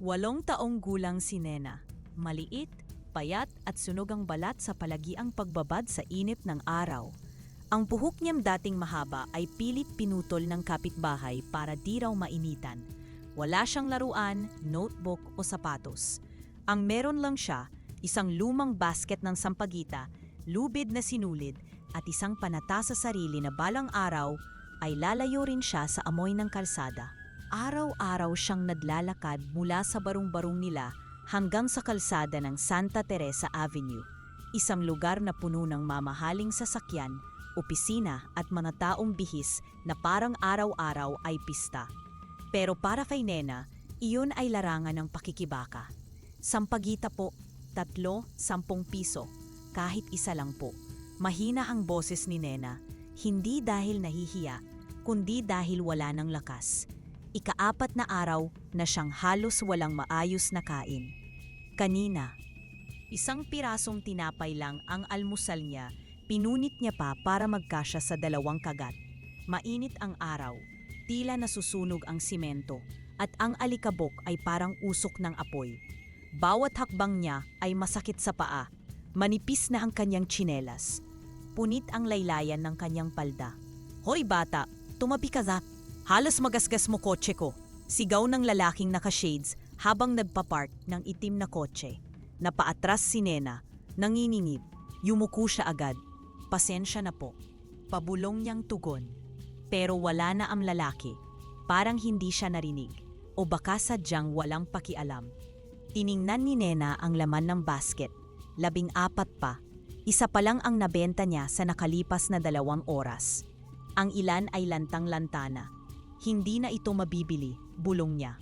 8 taong gulang si Nena. Maliit, payat at sunog ang balat sa palagiang pagbabad sa init ng araw. Ang buhok niyang dating mahaba ay pilit pinutol ng kapitbahay para di raw mainitan. Wala siyang laruan, notebook o sapatos. Ang meron lang siya, isang lumang basket ng sampagita, lubid na sinulid at isang panata sa sarili na balang araw ay lalayo rin siya sa amoy ng kalsada. Araw-araw siyang naglalakad mula sa barong-barong nila hanggang sa kalsada ng Santa Teresa Avenue, isang lugar na puno ng mamahaling sasakyan, opisina at mga taong bihis na parang araw-araw ay pista. Pero para kay Nena, iyon ay larangan ng pakikibaka. Sampagita po, 10 piso, kahit isa lang po. Mahina ang boses ni Nena, hindi dahil nahihiya, kundi dahil wala ng lakas. Ika-4 na araw na siyang halos walang maayos na kain. Kanina, isang pirasong tinapay lang ang almusal niya, pinunit niya pa para magkasya sa 2 kagat. Mainit ang araw, tila nasusunog ang simento, at ang alikabok ay parang usok ng apoy. Bawat hakbang niya ay masakit sa paa, manipis na ang kanyang tsinelas. Punit ang laylayan ng kanyang palda. "Hoy bata, tumabi ka za. Halos magasgas mo kotse ko." Sigaw ng lalaking naka-shades habang nagpapark ng itim na kotse. Napaatras si Nena, nanginingib. Yumuko siya agad. "Pasensya na po." Pabulong niyang tugon. Pero wala na ang lalaki. Parang hindi siya narinig. O baka sadyang walang pakialam. Tiningnan ni Nena ang laman ng basket. 14 pa. Isa pa lang ang nabenta niya sa nakalipas na 2 oras. Ang ilan ay lantang-lanta na. Hindi na ito mabibili, bulong niya.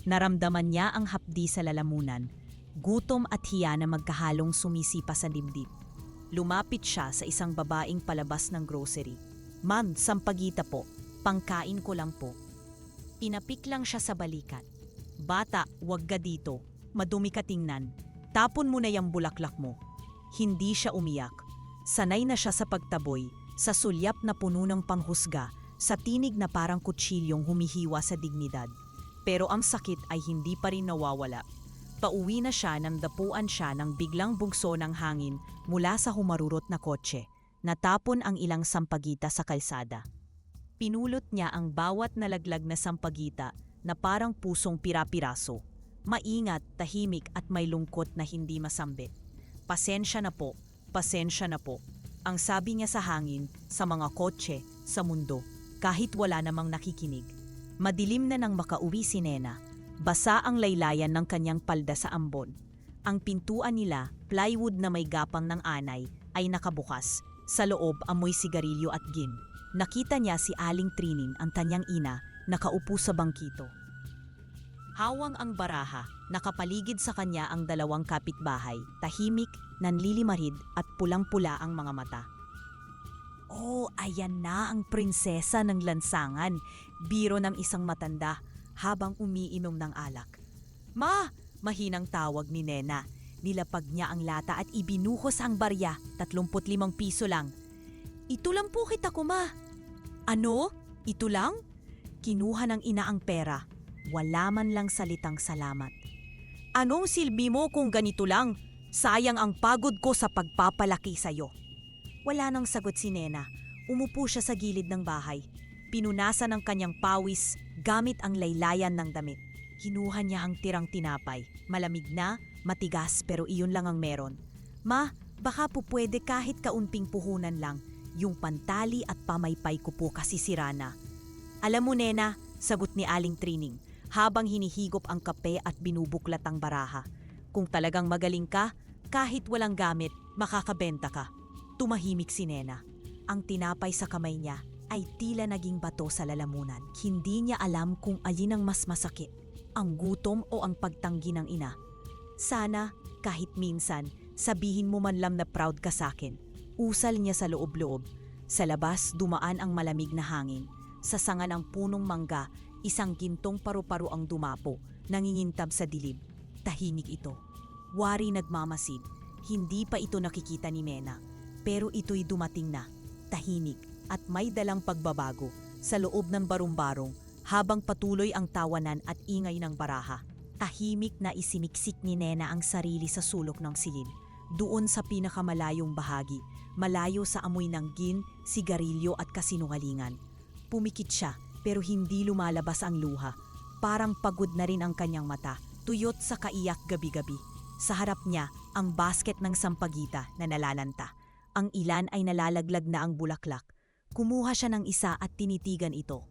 Naramdaman niya ang hapdi sa lalamunan. Gutom at hiya na magkahalong sumisipa sa dibdib. Lumapit siya sa isang babaeng palabas ng grocery. "Ma'am, sampagita po. Pangkain ko lang po." Pinapik lang siya sa balikat. "Bata, wag ka dito. Madumi ka tingnan. Tapon mo na yung bulaklak mo." Hindi siya umiyak. Sanay na siya sa pagtaboy, sa sulyap na puno ng panghusga, sa tinig na parang kutsilyong humihiwa sa dignidad. Pero ang sakit ay hindi pa rin nawawala. Pauwi na siya nang dapuan siya ng biglang bugso ng hangin mula sa humarurot na kotse. Natapon ang ilang sampagita sa kalsada. Pinulot niya ang bawat nalaglag na sampagita na parang pusong pira-piraso. Maingat, tahimik at may lungkot na hindi masambit. "Pasensya na po, pasensya na po." Ang sabi niya sa hangin, sa mga kotse, sa mundo, kahit wala namang nakikinig. Madilim na nang makauwi si Nena. Basa ang laylayan ng kanyang palda sa ambon. Ang pintuan nila, plywood na may gapang ng anay, ay nakabukas. Sa loob, amoy sigarilyo at gin. Nakita niya si Aling Trining, ang kanyang ina, nakaupo sa bangkito. Hawang ang baraha, nakapaligid sa kanya ang 2 kapitbahay, tahimik, nanlilimarid at pulang-pula ang mga mata. "Oh, ayan na ang prinsesa ng lansangan," biro ng isang matanda habang umiinom ng alak. "Ma!" mahinang tawag ni Nena. Nilapag niya ang lata at ibinuhos ang barya, 35 piso lang. "Ito lang po kita ko, ma." "Ano? Ito lang?" Kinuha ng ina ang pera. Wala man lang salitang salamat. "Anong silbi mo kung ganito lang? Sayang ang pagod ko sa pagpapalaki sa'yo." Wala nang sagot si Nena. Umupo siya sa gilid ng bahay. Pinunasan ng kanyang pawis gamit ang laylayan ng damit. Hinuha niya ang tirang tinapay. Malamig na, matigas pero iyon lang ang meron. "Ma, baka po pwede kahit kaunting puhunan lang. Yung pantali at pamaypay ko po kasi sira na." "Alam mo Nena," sagot ni Aling Trining, habang hinihigop ang kape at binubuklat ang baraha, "kung talagang magaling ka, kahit walang gamit, makakabenta ka." Tumahimik si Nena. Ang tinapay sa kamay niya ay tila naging bato sa lalamunan. Hindi niya alam kung alin ang mas masakit, ang gutom o ang pagtanggi ng ina. "Sana, kahit minsan, sabihin mo man lang na proud ka sa akin." Usal niya sa loob-loob. Sa labas, dumaan ang malamig na hangin. Sa sanga ng punong mangga, isang gintong paru-paro ang dumapo, nangingintab sa dilim. Tahimik ito. Wari nagmamasid. Hindi pa ito nakikita ni Nena. Pero ito'y dumating na, tahimik at may dalang pagbabago sa loob ng barong-barong habang patuloy ang tawanan at ingay ng baraha. Tahimik na isiniksik ni Nena ang sarili sa sulok ng silid. Doon sa pinakamalayong bahagi, malayo sa amoy ng gin, sigarilyo at kasinungalingan. Pumikit siya pero hindi lumalabas ang luha. Parang pagod na rin ang kanyang mata, tuyot sa kaiyak gabi-gabi. Sa harap niya, ang basket ng sampagita na nalalanta. Ang ilan ay nalalaglag na ang bulaklak. Kumuha siya ng isa at tinitigan ito.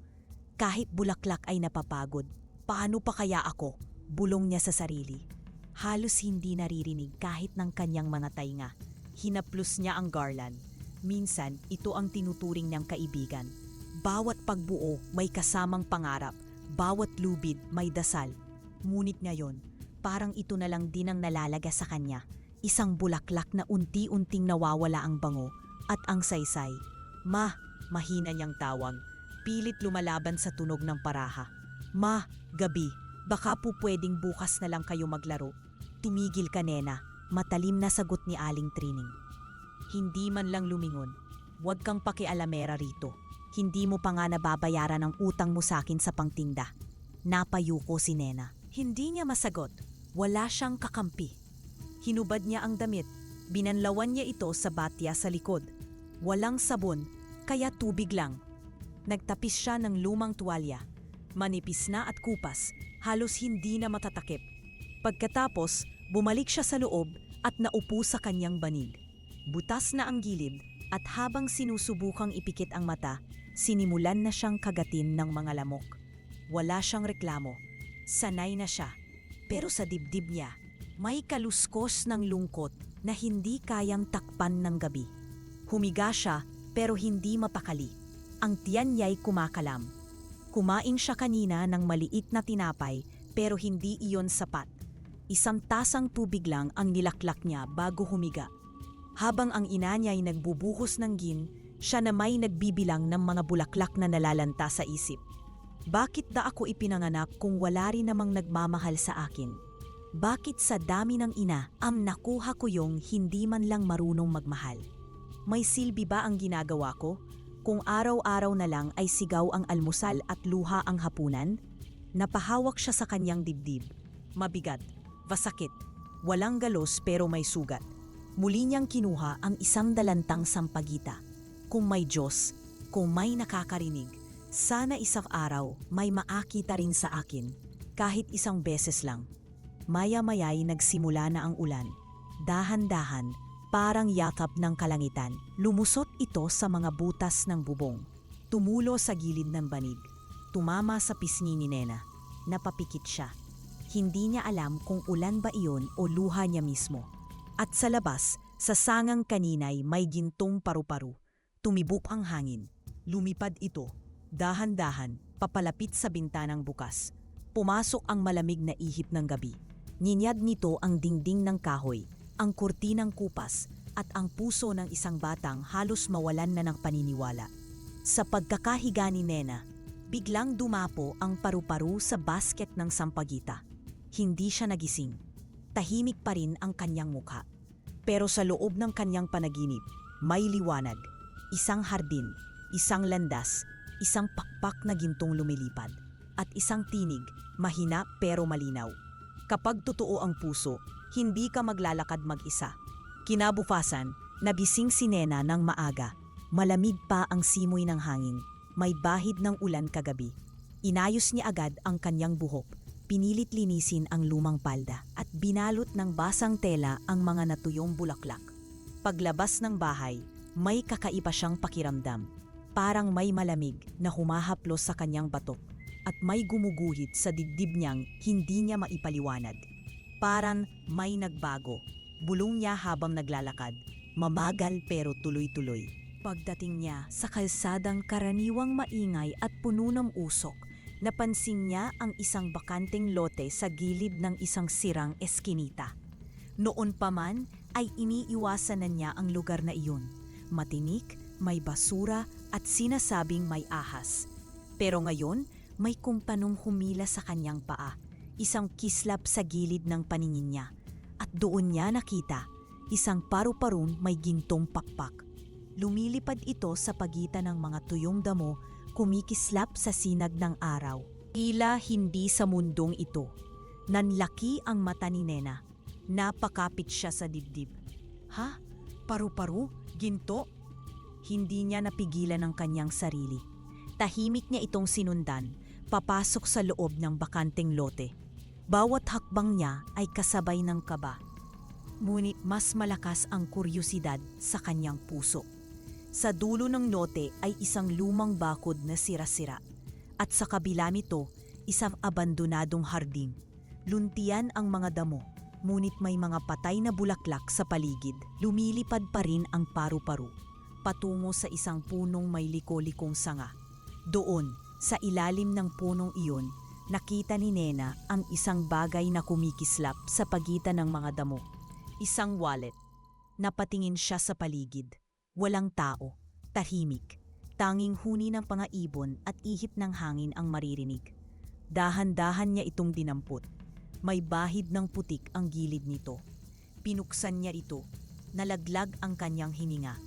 Kahit bulaklak ay napapagod. Paano pa kaya ako? Bulong niya sa sarili. Halos hindi naririnig kahit ng kanyang mga tainga. Hinaplos niya ang garland. Minsan, ito ang tinuturing niyang kaibigan. Bawat pagbuo may kasamang pangarap. Bawat lubid may dasal. Ngunit ngayon, parang ito na lang din ang nalalaga sa kanya. Isang bulaklak na unti-unting nawawala ang bango at ang saysay. Mahina niyang tawag. Pilit lumalaban sa tunog ng paraha. Gabi, baka po pwedeng bukas na lang kayo maglaro. Tumigil ka, Nena, matalim na sagot ni Aling Trining. Hindi man lang lumingon. Huwag kang pakialamera rito. Hindi mo pa nga nababayaran ang utang mo sa akin sa pangtinda. Napayuko si Nena. Hindi niya masagot. Wala siyang kakampi. Hinubad niya ang damit. Binanlawan niya ito sa batya sa likod. Walang sabon, kaya tubig lang. Nagtapis siya ng lumang tuwalya. Manipis na at kupas, halos hindi na matatakip. Pagkatapos, bumalik siya sa loob at naupo sa kanyang banig. Butas na ang gilid at habang sinusubukang ipikit ang mata, sinimulan na siyang kagatin ng mga lamok. Wala siyang reklamo. Sanay na siya. Pero sa dibdib niya, may kaluskos ng lungkot na hindi kayang takpan ng gabi. Humiga siya pero hindi mapakali. Ang tiyan niya'y kumakalam. Kumain siya kanina ng maliit na tinapay pero hindi iyon sapat. Isang tasang tubig lang ang nilaklak niya bago humiga. Habang ang ina niya'y nagbubuhos ng gin, siya na may nagbibilang ng mga bulaklak na nalalanta sa isip. Bakit da ako ipinanganak kung wala rin namang nagmamahal sa akin? Bakit sa dami ng ina nakuha ko yung hindi man lang marunong magmahal? May silbi ba ang ginagawa ko? Kung araw-araw na lang ay sigaw ang almusal at luha ang hapunan? Napahawak siya sa kanyang dibdib. Mabigat, masakit, walang galos pero may sugat. Muli niyang kinuha ang isang dalantang sampagita. Kung may Diyos, kung may nakakarinig, sana isang araw may maakita rin sa akin, kahit isang beses lang. Maya-maya'y nagsimula na ang ulan. Dahan-dahan, parang yakap ng kalangitan, lumusot ito sa mga butas ng bubong. Tumulo sa gilid ng banig. Tumama sa pisngi ni Nena. Napapikit siya. Hindi niya alam kung ulan ba iyon o luha niya mismo. At sa labas, sa sangang kaninay may gintong paru-paru. Tumibok ang hangin. Lumipad ito. Dahan-dahan, papalapit sa bintanang bukas. Pumasok ang malamig na ihip ng gabi. Ninyad nito ang dingding ng kahoy, ang kurtinang kupas, at ang puso ng isang batang halos mawalan na ng paniniwala. Sa pagkakahiga ni Nena, biglang dumapo ang paru-paru sa basket ng sampagita. Hindi siya nagising. Tahimik pa rin ang kanyang mukha. Pero sa loob ng kanyang panaginip, may liwanag. Isang hardin, isang landas, isang pakpak na gintong lumilipad, at isang tinig, mahina pero malinaw. Kapag totoo ang puso, hindi ka maglalakad mag-isa. Kinabukasan, nabising si Nena ng maaga. Malamig pa ang simoy ng hangin. May bahid ng ulan kagabi. Inayos niya agad ang kanyang buhok. Pinilit linisin ang lumang palda at binalot ng basang tela ang mga natuyong bulaklak. Paglabas ng bahay, may kakaiba siyang pakiramdam. Parang may malamig na humahaplos sa kanyang batok at may gumuguhit sa dibdib niyang hindi niya maipaliwanag. Parang may nagbago. Bulong niya habang naglalakad. Mamagal pero tuloy-tuloy. Pagdating niya sa kalsadang karaniwang maingay at puno ng usok, napansin niya ang isang bakanteng lote sa gilid ng isang sirang eskinita. Noon pa man ay iniiwasan na niya ang lugar na iyon. Matinik, may basura at sinasabing may ahas. Pero ngayon, may kumpanong humila sa kanyang paa, isang kislap sa gilid ng paningin niya. At doon niya nakita, isang paru-parun may gintong pakpak. Lumilipad ito sa pagitan ng mga tuyong damo, kumikislap sa sinag ng araw. Tila hindi sa mundong ito. Nanlaki ang mata ni Nena. Napakapit siya sa dibdib. Ha? Paru-paru? Ginto? Hindi niya napigilan ang kanyang sarili. Tahimik niya itong sinundan, papasok sa loob ng bakanteng lote. Bawat hakbang niya ay kasabay ng kaba. Ngunit mas malakas ang kuryosidad sa kanyang puso. Sa dulo ng lote ay isang lumang bakod na sira-sira. At sa kabila nito, isang abandonadong hardin. Luntian ang mga damo, ngunit may mga patay na bulaklak sa paligid. Lumilipad pa rin ang paru-paru, patungo sa isang punong may liko-likong sanga. Doon, sa ilalim ng punong iyon, nakita ni Nena ang isang bagay na kumikislap sa pagitan ng mga damo. Isang wallet. Napatingin siya sa paligid. Walang tao, tahimik. Tanging huni ng pangaibon at ihip ng hangin ang maririnig. Dahan-dahan niya itong dinampot. May bahid ng putik ang gilid nito. Pinuksan niya ito. Nalaglag ang kanyang hininga.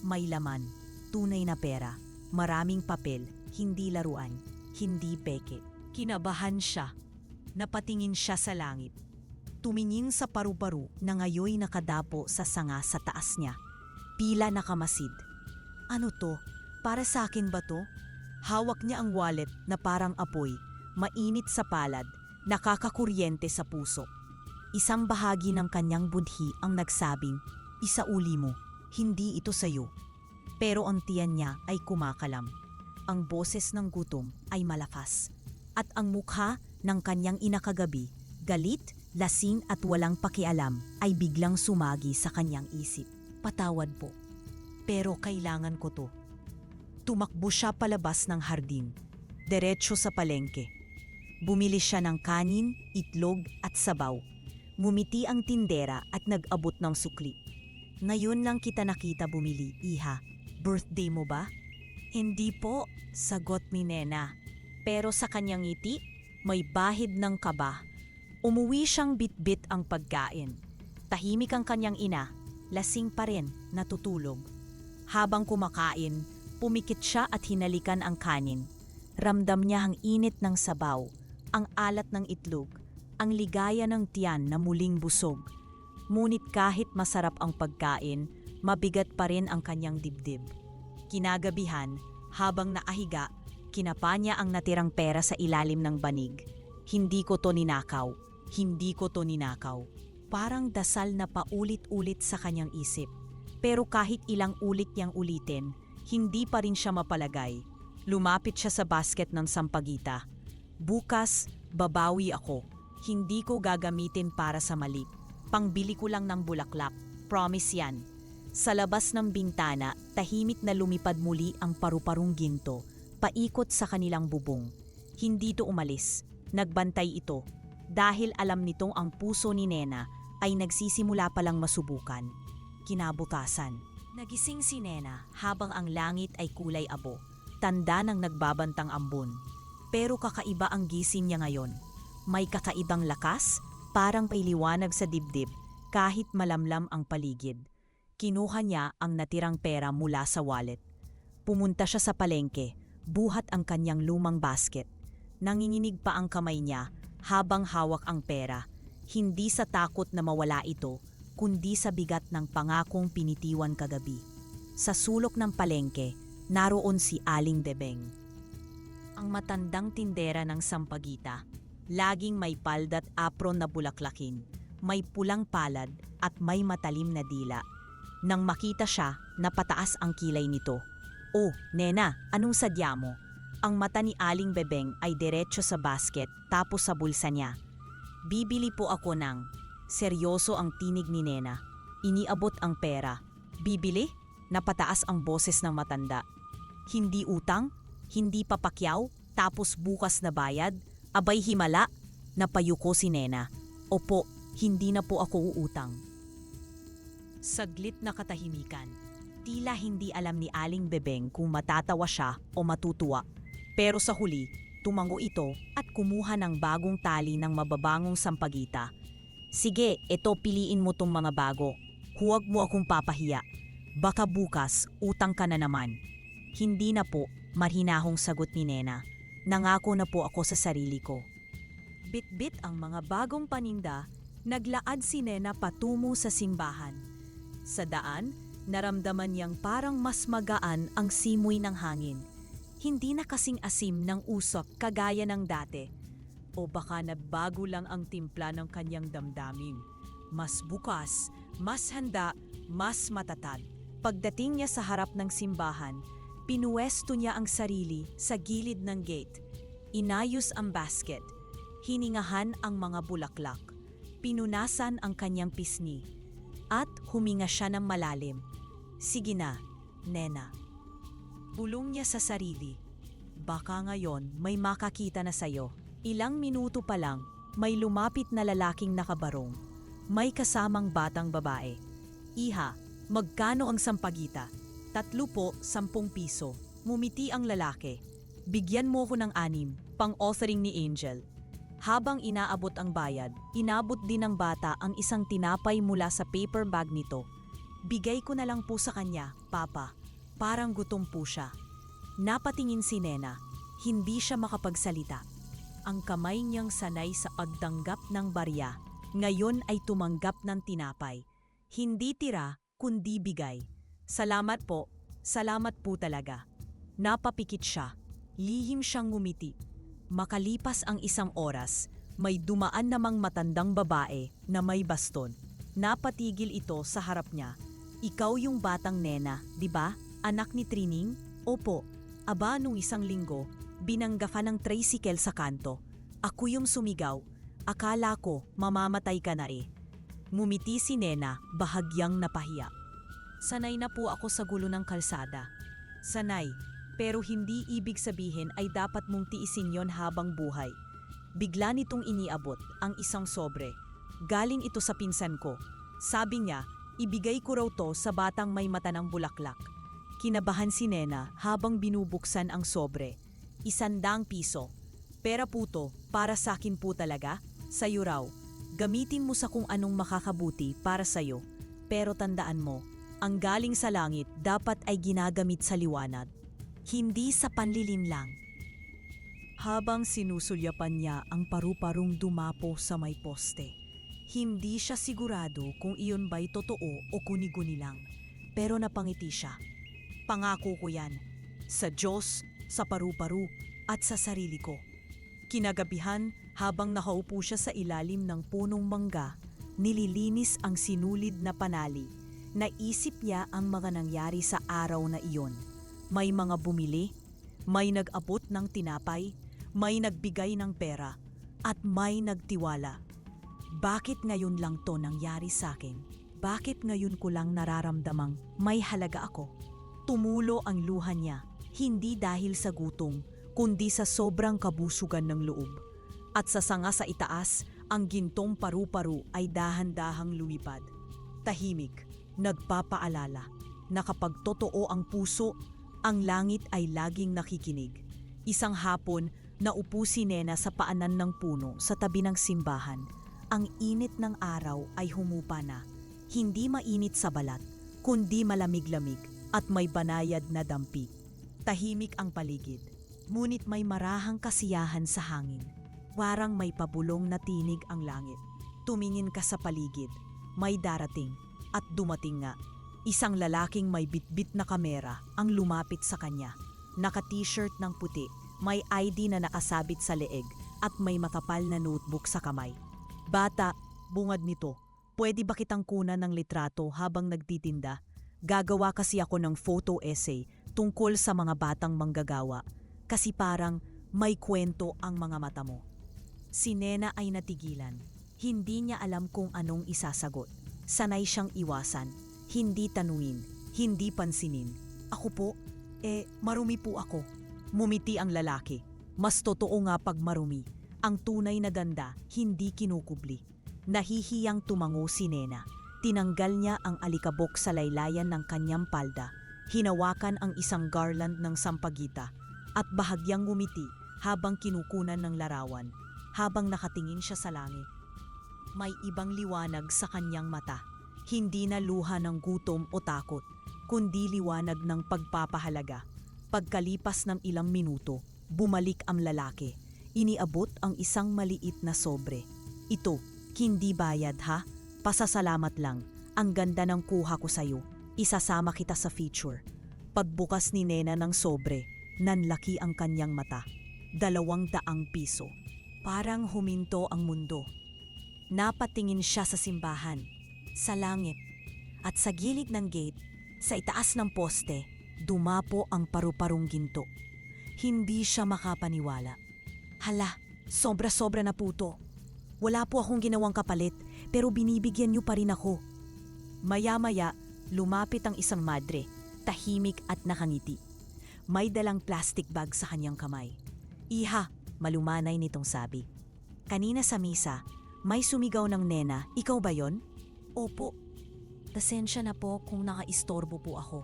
May laman, tunay na pera, maraming papel, hindi laruan, hindi peke. Kinabahan siya. Napatingin siya sa langit. Tumingin sa paru-paru na ngayoy nakadapo sa sanga sa taas niya. Pila nakamasid. Ano to? Para sa akin ba to? Hawak niya ang wallet na parang apoy, mainit sa palad, nakakakuryente sa puso. Isang bahagi ng kanyang budhi ang nagsabing, isauli mo, hindi ito sayo. Pero ang tiyan niya ay kumakalam. Ang boses ng gutom ay malakas. At ang mukha ng kanyang ina kagabi, galit, lasing at walang pakialam, ay biglang sumagi sa kanyang isip. Patawad po. Pero kailangan ko to. Tumakbo siya palabas ng hardin, diretso sa palengke. Bumili siya ng kanin, itlog at sabaw. Ngumiti ang tindera at nag-abot ng sukli. Ngayon lang kita nakita bumili, iha. Birthday mo ba? Hindi po, sagot ni Nena. Pero sa kanyang ngiti, may bahid ng kaba. Umuwi siyang bitbit ang pagkain. Tahimik ang kanyang ina, lasing pa rin, natutulog. Habang kumakain, pumikit siya at hinalikan ang kanin. Ramdam niya ang init ng sabaw, ang alat ng itlog, ang ligaya ng tiyan na muling busog. Ngunit kahit masarap ang pagkain, mabigat pa rin ang kanyang dibdib. Kinagabihan, habang naahiga, kinapa niya ang natirang pera sa ilalim ng banig. Hindi ko to ninakaw, hindi ko to ninakaw. Parang dasal na paulit-ulit sa kanyang isip. Pero kahit ilang ulit niyang ulitin, hindi pa rin siya mapalagay. Lumapit siya sa basket ng sampagita. Bukas, babawi ako. Hindi ko gagamitin para sa mali. Pangbili ko lang ng bulaklak. Promise yan. Sa labas ng bintana, tahimik na lumipad muli ang paru-parong ginto, paikot sa kanilang bubong. Hindi to umalis. Nagbantay ito. Dahil alam nitong ang puso ni Nena ay nagsisimula palang masubukan. Kinabukasan, nagising si Nena habang ang langit ay kulay abo. Tanda ng nagbabantang ambon. Pero kakaiba ang gising niya ngayon. May kakaibang lakas, parang pailiwanag sa dibdib, kahit malamlam ang paligid. Kinuha niya ang natirang pera mula sa wallet. Pumunta siya sa palengke, buhat ang kanyang lumang basket. Nanginginig pa ang kamay niya habang hawak ang pera. Hindi sa takot na mawala ito, kundi sa bigat ng pangakong pinitiwan kagabi. Sa sulok ng palengke, naroon si Aling Bebeng. Ang matandang tindera ng sampagita, laging may palda't apron na bulaklakin, may pulang palad at may matalim na dila. Nang makita siya, napataas ang kilay nito. "Oh, Nena, anong sadya mo?" Ang mata ni Aling Bebeng ay diretso sa basket tapos sa bulsa niya. "Bibili po ako ng..." Seryoso ang tinig ni Nena. Iniabot ang pera. "Bibili?" Napataas ang boses ng matanda. "Hindi utang? Hindi papakyaw? Tapos bukas na bayad? Abay himala?" Napayuko si Nena. "Opo, hindi na po ako uutang." Saglit na katahimikan. Tila hindi alam ni Aling Bebeng kung matatawa siya o matutuwa. Pero sa huli, tumango ito at kumuha ng bagong tali ng mababangong sampagita. "Sige, eto piliin mo tong mga bago. Huwag mo akong papahiya. Baka bukas, utang ka na naman." "Hindi na po," marhinahong sagot ni Nena. "Nangako na po ako sa sarili ko." Bitbit ang mga bagong paninda, naglaad si Nena patungo sa simbahan. Sa daan, naramdaman niyang parang mas magaan ang simoy ng hangin. Hindi na kasing asim ng usok kagaya ng dati. O baka nagbago lang ang timpla ng kanyang damdamin. Mas bukas, mas handa, mas matatag. Pagdating niya sa harap ng simbahan, pinuwesto niya ang sarili sa gilid ng gate. Inayos ang basket. Hiningahan ang mga bulaklak. Pinunasan ang kanyang pisngi. At huminga siya ng malalim. Sige na, Nena. Bulong niya sa sarili. Baka ngayon may makakita na sayo. Ilang minuto pa lang, may lumapit na lalaking nakabarong. May kasamang batang babae. Iha, magkano ang sampagita? 3 po, 10 piso. Mumiti ang lalaki. Bigyan mo ko ng 6, pang-offering ni Angel. Habang inaabot ang bayad, inabot din ng bata ang isang tinapay mula sa paper bag nito. Bigay ko na lang po sa kanya, Papa. Parang gutom po siya. Napatingin si Nena. Hindi siya makapagsalita. Ang kamay niyang sanay sa pagtanggap ng barya, ngayon ay tumanggap ng tinapay. Hindi tira, kundi bigay. Salamat po talaga. Napapikit siya. Lihim siyang ngumiti. Makalipas ang 1 oras, may dumaan namang matandang babae na may baston. Napatigil ito sa harap niya. Ikaw yung batang Nena, di ba? Anak ni Trining? Opo. Aba, nung 1 linggo, binangga ka ng tricycle sa kanto. Ako yung sumigaw. Akala ko mamamatay ka na eh. Ngumiti si Nena, bahagyang napahiya. Sanay na po ako sa gulo ng kalsada. Sanay. Pero hindi ibig sabihin ay dapat mong tiisin yon habang buhay. Bigla nitong iniabot ang isang sobre. Galing ito sa pinsan ko. Sabi niya, ibigay ko raw to sa batang may mata ng bulaklak. Kinabahan si Nena habang binubuksan ang sobre. 100 piso. Pera po to, para sakin po talaga. Sayo raw. Gamitin mo sa kung anong makakabuti para sayo. Pero tandaan mo, ang galing sa langit dapat ay ginagamit sa liwanag. Hindi sa panlilim lang. Habang sinusulyapan niya ang paru-parong dumapo sa may poste. Hindi siya sigurado kung iyon ba'y totoo o kuni-guni lang. Pero napangiti siya. Pangako ko yan. Sa Diyos, sa paru-paru, at sa sarili ko. Kinagabihan, habang nakaupo siya sa ilalim ng punong mangga, nililinis ang sinulid na panali. Naisip niya ang mga nangyari sa araw na iyon. May mga bumili, may nag-abot ng tinapay, may nagbigay ng pera, at may nagtiwala. Bakit ngayon lang to nangyari sa akin? Bakit ngayon ko lang nararamdamang may halaga ako? Tumulo ang luha niya, hindi dahil sa gutom, kundi sa sobrang kabusugan ng loob. At sa sanga sa itaas, ang gintong paru-paru ay dahan-dahang lumipad. Tahimik, nagpapaalala na kapag totoo ang puso, ang langit ay laging nakikinig. Isang hapon, naupo si Nena sa paanan ng puno sa tabi ng simbahan. Ang init ng araw ay humupa na. Hindi mainit sa balat, kundi malamig-lamig at may banayad na dampi. Tahimik ang paligid, ngunit may marahang kasiyahan sa hangin. Warang may pabulong na tinig ang langit. Tumingin ka sa paligid, may darating at dumating nga. Isang lalaking may bitbit na kamera ang lumapit sa kanya. Naka-t-shirt ng puti, may ID na nakasabit sa leeg at may makapal na notebook sa kamay. Bata, bungad nito, pwede ba kitang kunan ng litrato habang nagtitinda? Gagawa kasi ako ng photo essay tungkol sa mga batang manggagawa. Kasi parang may kwento ang mga mata mo. Si Nena ay natigilan. Hindi niya alam kung anong isasagot. Sanay siyang iwasan. Hindi tanungin, hindi pansinin. Ako po? Marumi po ako. Mumiti ang lalaki. Mas totoo nga pag marumi. Ang tunay na ganda, hindi kinukubli. Nahihiyang tumango si Nena. Tinanggal niya ang alikabok sa laylayan ng kanyang palda. Hinawakan ang isang garland ng sampagita. At bahagyang ngumiti habang kinukunan ng larawan. Habang nakatingin siya sa langit. May ibang liwanag sa kanyang mata. Hindi na luha ng gutom o takot, kundi liwanag ng pagpapahalaga. Pagkalipas ng ilang minuto, bumalik ang lalaki. Iniabot ang isang maliit na sobre. Ito, hindi bayad ha? Pasasalamat lang. Ang ganda ng kuha ko sa'yo. Isasama kita sa feature. Pagbukas ni Nena ng sobre, nanlaki ang kanyang mata. 200 piso. Parang huminto ang mundo. Napatingin siya sa simbahan, sa langit, at sa gilid ng gate, sa itaas ng poste, dumapo ang paru-parong ginto. Hindi siya makapaniwala. Hala, sobra-sobra na po to. Wala po akong ginawang kapalit, pero binibigyan niyo pa rin ako. Maya-maya, lumapit ang isang madre, tahimik at nakangiti. May dalang plastic bag sa kanyang kamay. Iha, malumanay nitong sabi. Kanina sa misa, may sumigaw ng Nena, ikaw ba yon? Opo. Pasensya na po kung nakaistorbo po ako.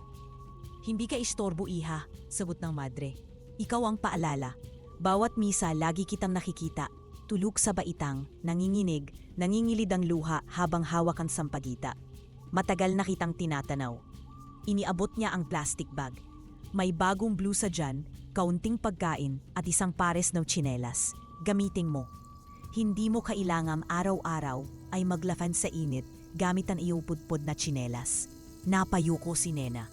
Hindi ka istorbo, Iha, sagot ng madre. Ikaw ang paalala. Bawat misa lagi kitang nakikita. Tulog sa baitang, nanginginig, nangingilid ang luha habang hawak ang sampagita. Matagal na kitang tinatanaw. Iniabot niya ang plastic bag. May bagong blusa dyan, kaunting pagkain at isang pares ng tsinelas. Gamitin mo. Hindi mo kailangang araw-araw ay maglafan sa init gamit ang iyong pudpud na tsinelas. Napayuko si Nena.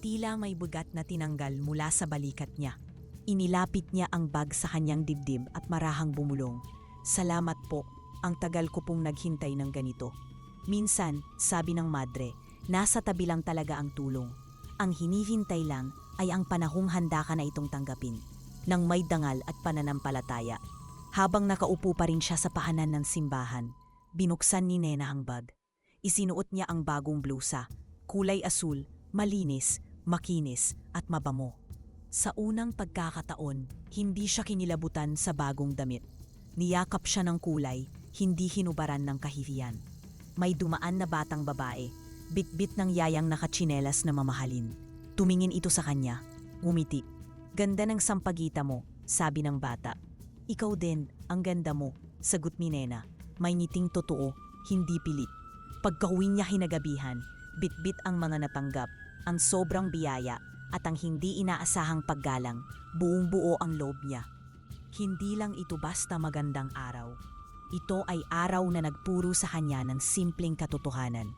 Tila may bugat na tinanggal mula sa balikat niya. Inilapit niya ang bag sa kanyang dibdib at marahang bumulong. Salamat po, ang tagal ko pong naghintay ng ganito. Minsan, sabi ng madre, nasa tabi lang talaga ang tulong. Ang hinihintay lang ay ang panahong handa ka na itong tanggapin, nang may dangal at pananampalataya. Habang nakaupo pa rin siya sa pahanan ng simbahan, binuksan ni Nena ang bag. Isinuot niya ang bagong blusa, kulay asul, malinis, makinis at mabamo. Sa unang pagkakataon, hindi siya kinilabutan sa bagong damit. Niyakap siya ng kulay, hindi hinubaran ng kahihiyan. May dumaan na batang babae, bitbit ng yayang nakatsinelas na mamahalin. Tumingin ito sa kanya, ngumiti. Ganda ng sampagita mo, sabi ng bata. Ikaw din, ang ganda mo, sagot ni Nena. May ngiting totoo, hindi pilit. Pagkauwi niya hinagabihan, bitbit ang mga natanggap, ang sobrang biyaya at ang hindi inaasahang paggalang, buong-buo ang loob niya. Hindi lang ito basta magandang araw. Ito ay araw na nagpuro sa kanya ng simpleng katotohanan.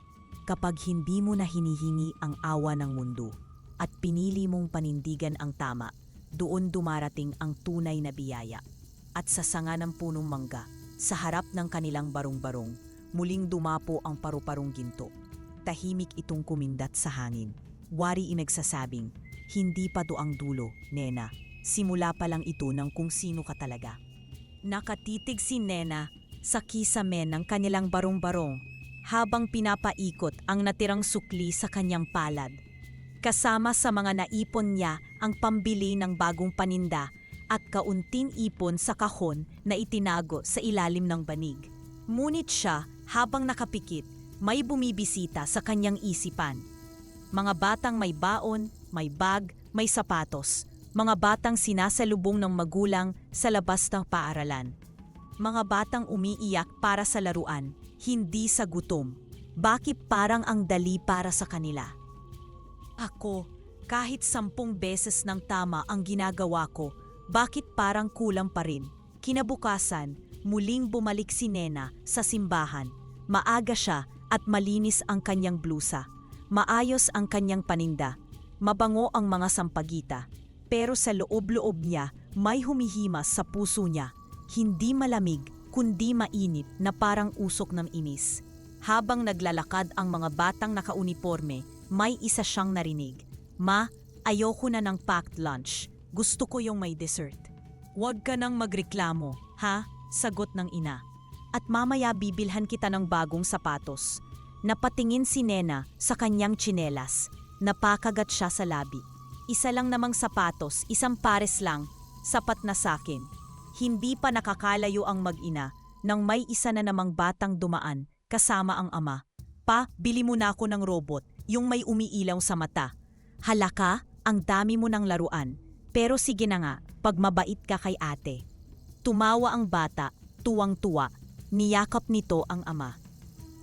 Kapag hindi mo na hinihingi ang awa ng mundo at pinili mong panindigan ang tama, doon dumarating ang tunay na biyaya. At sa sanga ng punong mangga, sa harap ng kanilang barong-barong, muling dumapo ang paru-parong ginto. Tahimik itong kumindat sa hangin. Wari inagsasabing, hindi pa to ang dulo, Nena. Simula pa lang ito ng kung sino ka talaga. Nakatitig si Nena sa kisame ng kanilang barong-barong habang pinapaikot ang natirang sukli sa kanyang palad. Kasama sa mga naipon niya ang pambili ng bagong paninda at kaunting ipon sa kahon na itinago sa ilalim ng banig. Ngunit siya, habang nakapikit, may bumibisita sa kanyang isipan. Mga batang may baon, may bag, may sapatos. Mga batang sinasalubong ng magulang sa labas ng paaralan. Mga batang umiiyak para sa laruan, hindi sa gutom. Bakit parang ang dali para sa kanila? Ako, kahit 10 beses ng tama ang ginagawa ko, bakit parang kulang pa rin? Kinabukasan, muling bumalik si Nena sa simbahan. Maaga siya at malinis ang kanyang blusa. Maayos ang kanyang paninda, mabango ang mga sampagita, pero sa loob-loob niya may humihimas sa puso niya, hindi malamig kundi mainit na parang usok ng inis. Habang naglalakad ang mga batang nakauniporme, may isa siyang narinig. Ma, ayoko na ng packed lunch, gusto ko yung may dessert. Huwag ka nang magreklamo, ha? Sagot ng ina. At mamaya bibilhan kita ng bagong sapatos. Napatingin si Nena sa kanyang tsinelas. Napakagat siya sa labi. Isa lang namang sapatos, isang pares lang, sapat na sakin. Hindi pa nakakalayo ang mag-ina nang may isa na namang batang dumaan kasama ang ama. Pa, bili mo na ako ng robot, yung may umiilaw sa mata. Hala ka, ang dami mo ng laruan. Pero sige na nga, pag mabait ka kay ate. Tumawa ang bata, tuwang-tuwa. Niyakap nito ang ama.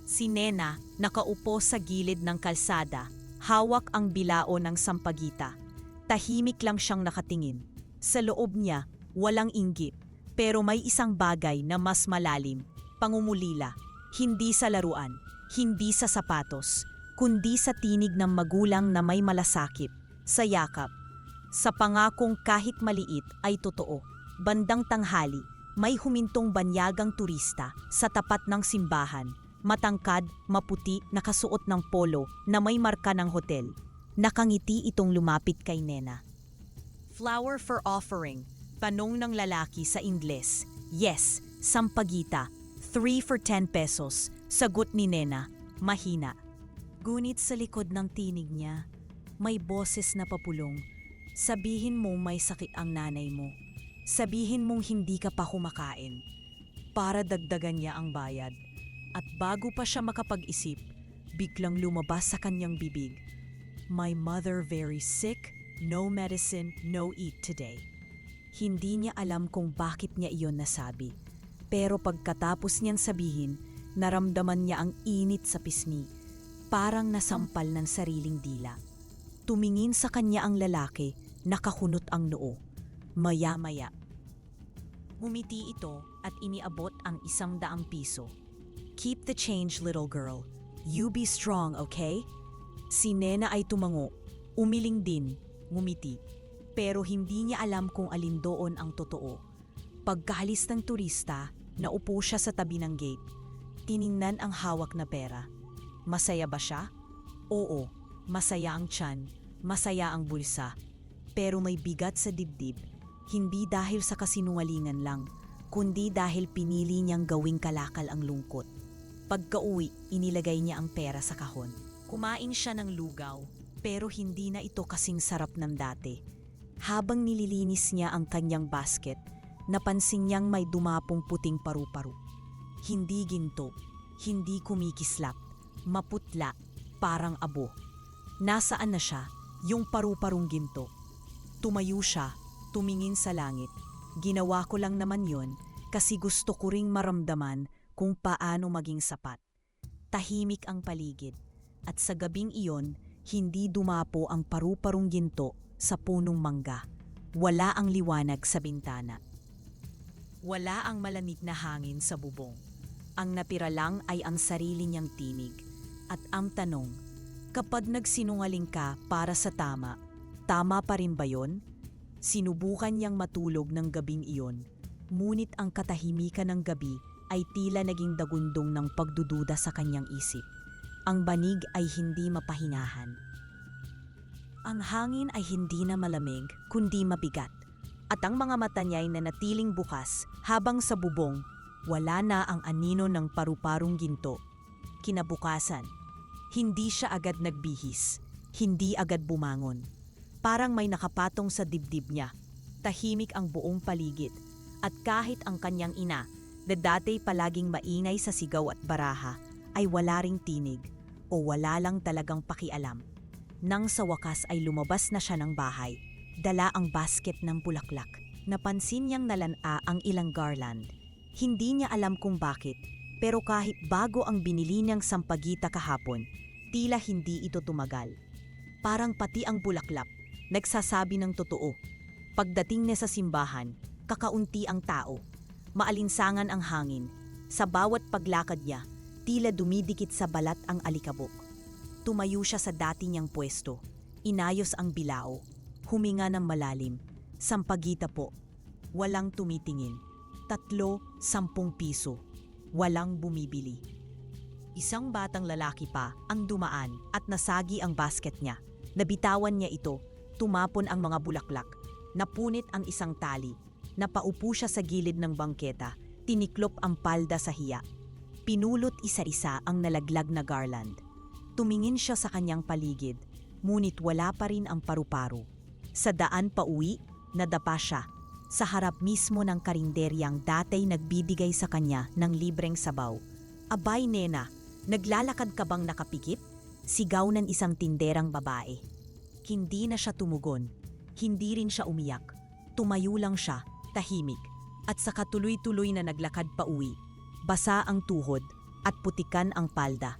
Si Nena nakaupo sa gilid ng kalsada, hawak ang bilao ng sampagita. Tahimik lang siyang nakatingin. Sa loob niya, walang inggit. Pero may isang bagay na mas malalim, pangungulila. Hindi sa laruan, hindi sa sapatos, kundi sa tinig ng magulang na may malasakit, sa yakap. Sa pangakong kahit maliit ay totoo. Bandang tanghali, may humintong banyagang turista sa tapat ng simbahan. Matangkad, maputi, nakasuot ng polo na may marka ng hotel. Nakangiti itong lumapit kay Nena. "Flower for offering," tanong ng lalaki sa Ingles. "Yes, sampagita. 3 for 10 pesos, sagot ni Nena, mahina. Gunit sa likod ng tinig niya, may boses na papulong. "Sabihin mo may sakit ang nanay mo. Sabihin mong hindi ka pa kumakain." Para dagdagan niya ang bayad. At bago pa siya makapag-isip, biglang lumabas sa kanyang bibig, "My mother very sick, no medicine, no eat today." Hindi niya alam kung bakit niya iyon nasabi. Pero pagkatapos niyang sabihin, naramdaman niya ang init sa pisngi. Parang nasampal ng sariling dila. Tumingin sa kanya ang lalaki, nakakunot ang noo. Maya-maya, ngumiti ito at iniabot ang 100 piso. "Keep the change, little girl. You be strong, okay?" Si Nena ay tumango, umiling din, ngumiti. Pero hindi niya alam kung alin doon ang totoo. Pagkahalis ng turista, naupo siya sa tabi ng gate. Tiningnan ang hawak na pera. Masaya ba siya? Oo, masaya ang tiyan, masaya ang bulsa. Pero may bigat sa dibdib, hindi dahil sa kasinungalingan lang, kundi dahil pinili niyang gawing kalakal ang lungkot. Pagka-uwi, inilagay niya ang pera sa kahon. Kumain siya ng lugaw, pero hindi na ito kasing sarap ng dati. Habang nililinis niya ang kanyang basket, napansin niyang may dumapong puting paru-paro. Hindi ginto, hindi kumikislap, maputla, parang abo. Nasaan na siya, yung paru-parong ginto? Tumayo siya, tumingin sa langit. "Ginawa ko lang naman yon kasi gusto ko ring maramdaman kung paano maging sapat." Tahimik ang paligid, at sa gabing iyon, hindi dumapo ang paru-parong ginto sa punong mangga. Wala ang liwanag sa bintana. Wala ang malamig na hangin sa bubong. Ang natira lang ay ang sarili niyang tinig. At ang tanong, kapag nagsinungaling ka para sa tama, tama pa rin ba yon? Sinubukan niyang matulog ng gabing iyon, ngunit ang katahimikan ng gabi ay tila naging dagundong ng pagdududa sa kanyang isip. Ang banig ay hindi mapahinahan. Ang hangin ay hindi na malamig, kundi mabigat. At ang mga mata niya ay nanatiling bukas habang sa bubong, wala na ang anino ng paru-parong ginto. Kinabukasan, hindi siya agad nagbihis, hindi agad bumangon. Parang may nakapatong sa dibdib niya. Tahimik ang buong paligid. At kahit ang kanyang ina, na dati palaging maingay sa sigaw at baraha, ay wala ring tinig o wala lang talagang pakialam. Nang sa wakas ay lumabas na siya ng bahay, dala ang basket ng bulaklak. Napansin niyang nalana ang ilang garland. Hindi niya alam kung bakit, pero kahit bago ang binili niyang sampagita kahapon, tila hindi ito tumagal. Parang pati ang bulaklak, nagsasabi ng totoo. Pagdating niya sa simbahan, kakaunti ang tao. Maalinsangan ang hangin. Sa bawat paglakad niya, tila dumidikit sa balat ang alikabok. Tumayo siya sa dati niyang pwesto. Inayos ang bilao. Huminga ng malalim. Sampagita po. Walang tumitingin. 3, 10 piso. Walang bumibili. Isang batang lalaki pa ang dumaan at nasagi ang basket niya. Nabitawan niya ito. Tumapon ang mga bulaklak. Napunit ang isang tali. Napaupo siya sa gilid ng bangketa, tiniklop ang palda sa hiya. Pinulot isa-isa ang nalaglag na garland. Tumingin siya sa kanyang paligid, ngunit wala pa rin ang paru-paro. Sa daan pauwi, nadapa siya. Sa harap mismo ng karinderyang datay nagbibigay sa kanya ng libreng sabaw. "Abay, Nena, naglalakad ka bang nakapikit?" Sigaw ng isang tinderang babae. Hindi na siya tumugon. Hindi rin siya umiyak. Tumayo lang siya, tahimik, at sa katuloy-tuloy na naglakad pa uwi. Basa ang tuhod at putikan ang palda.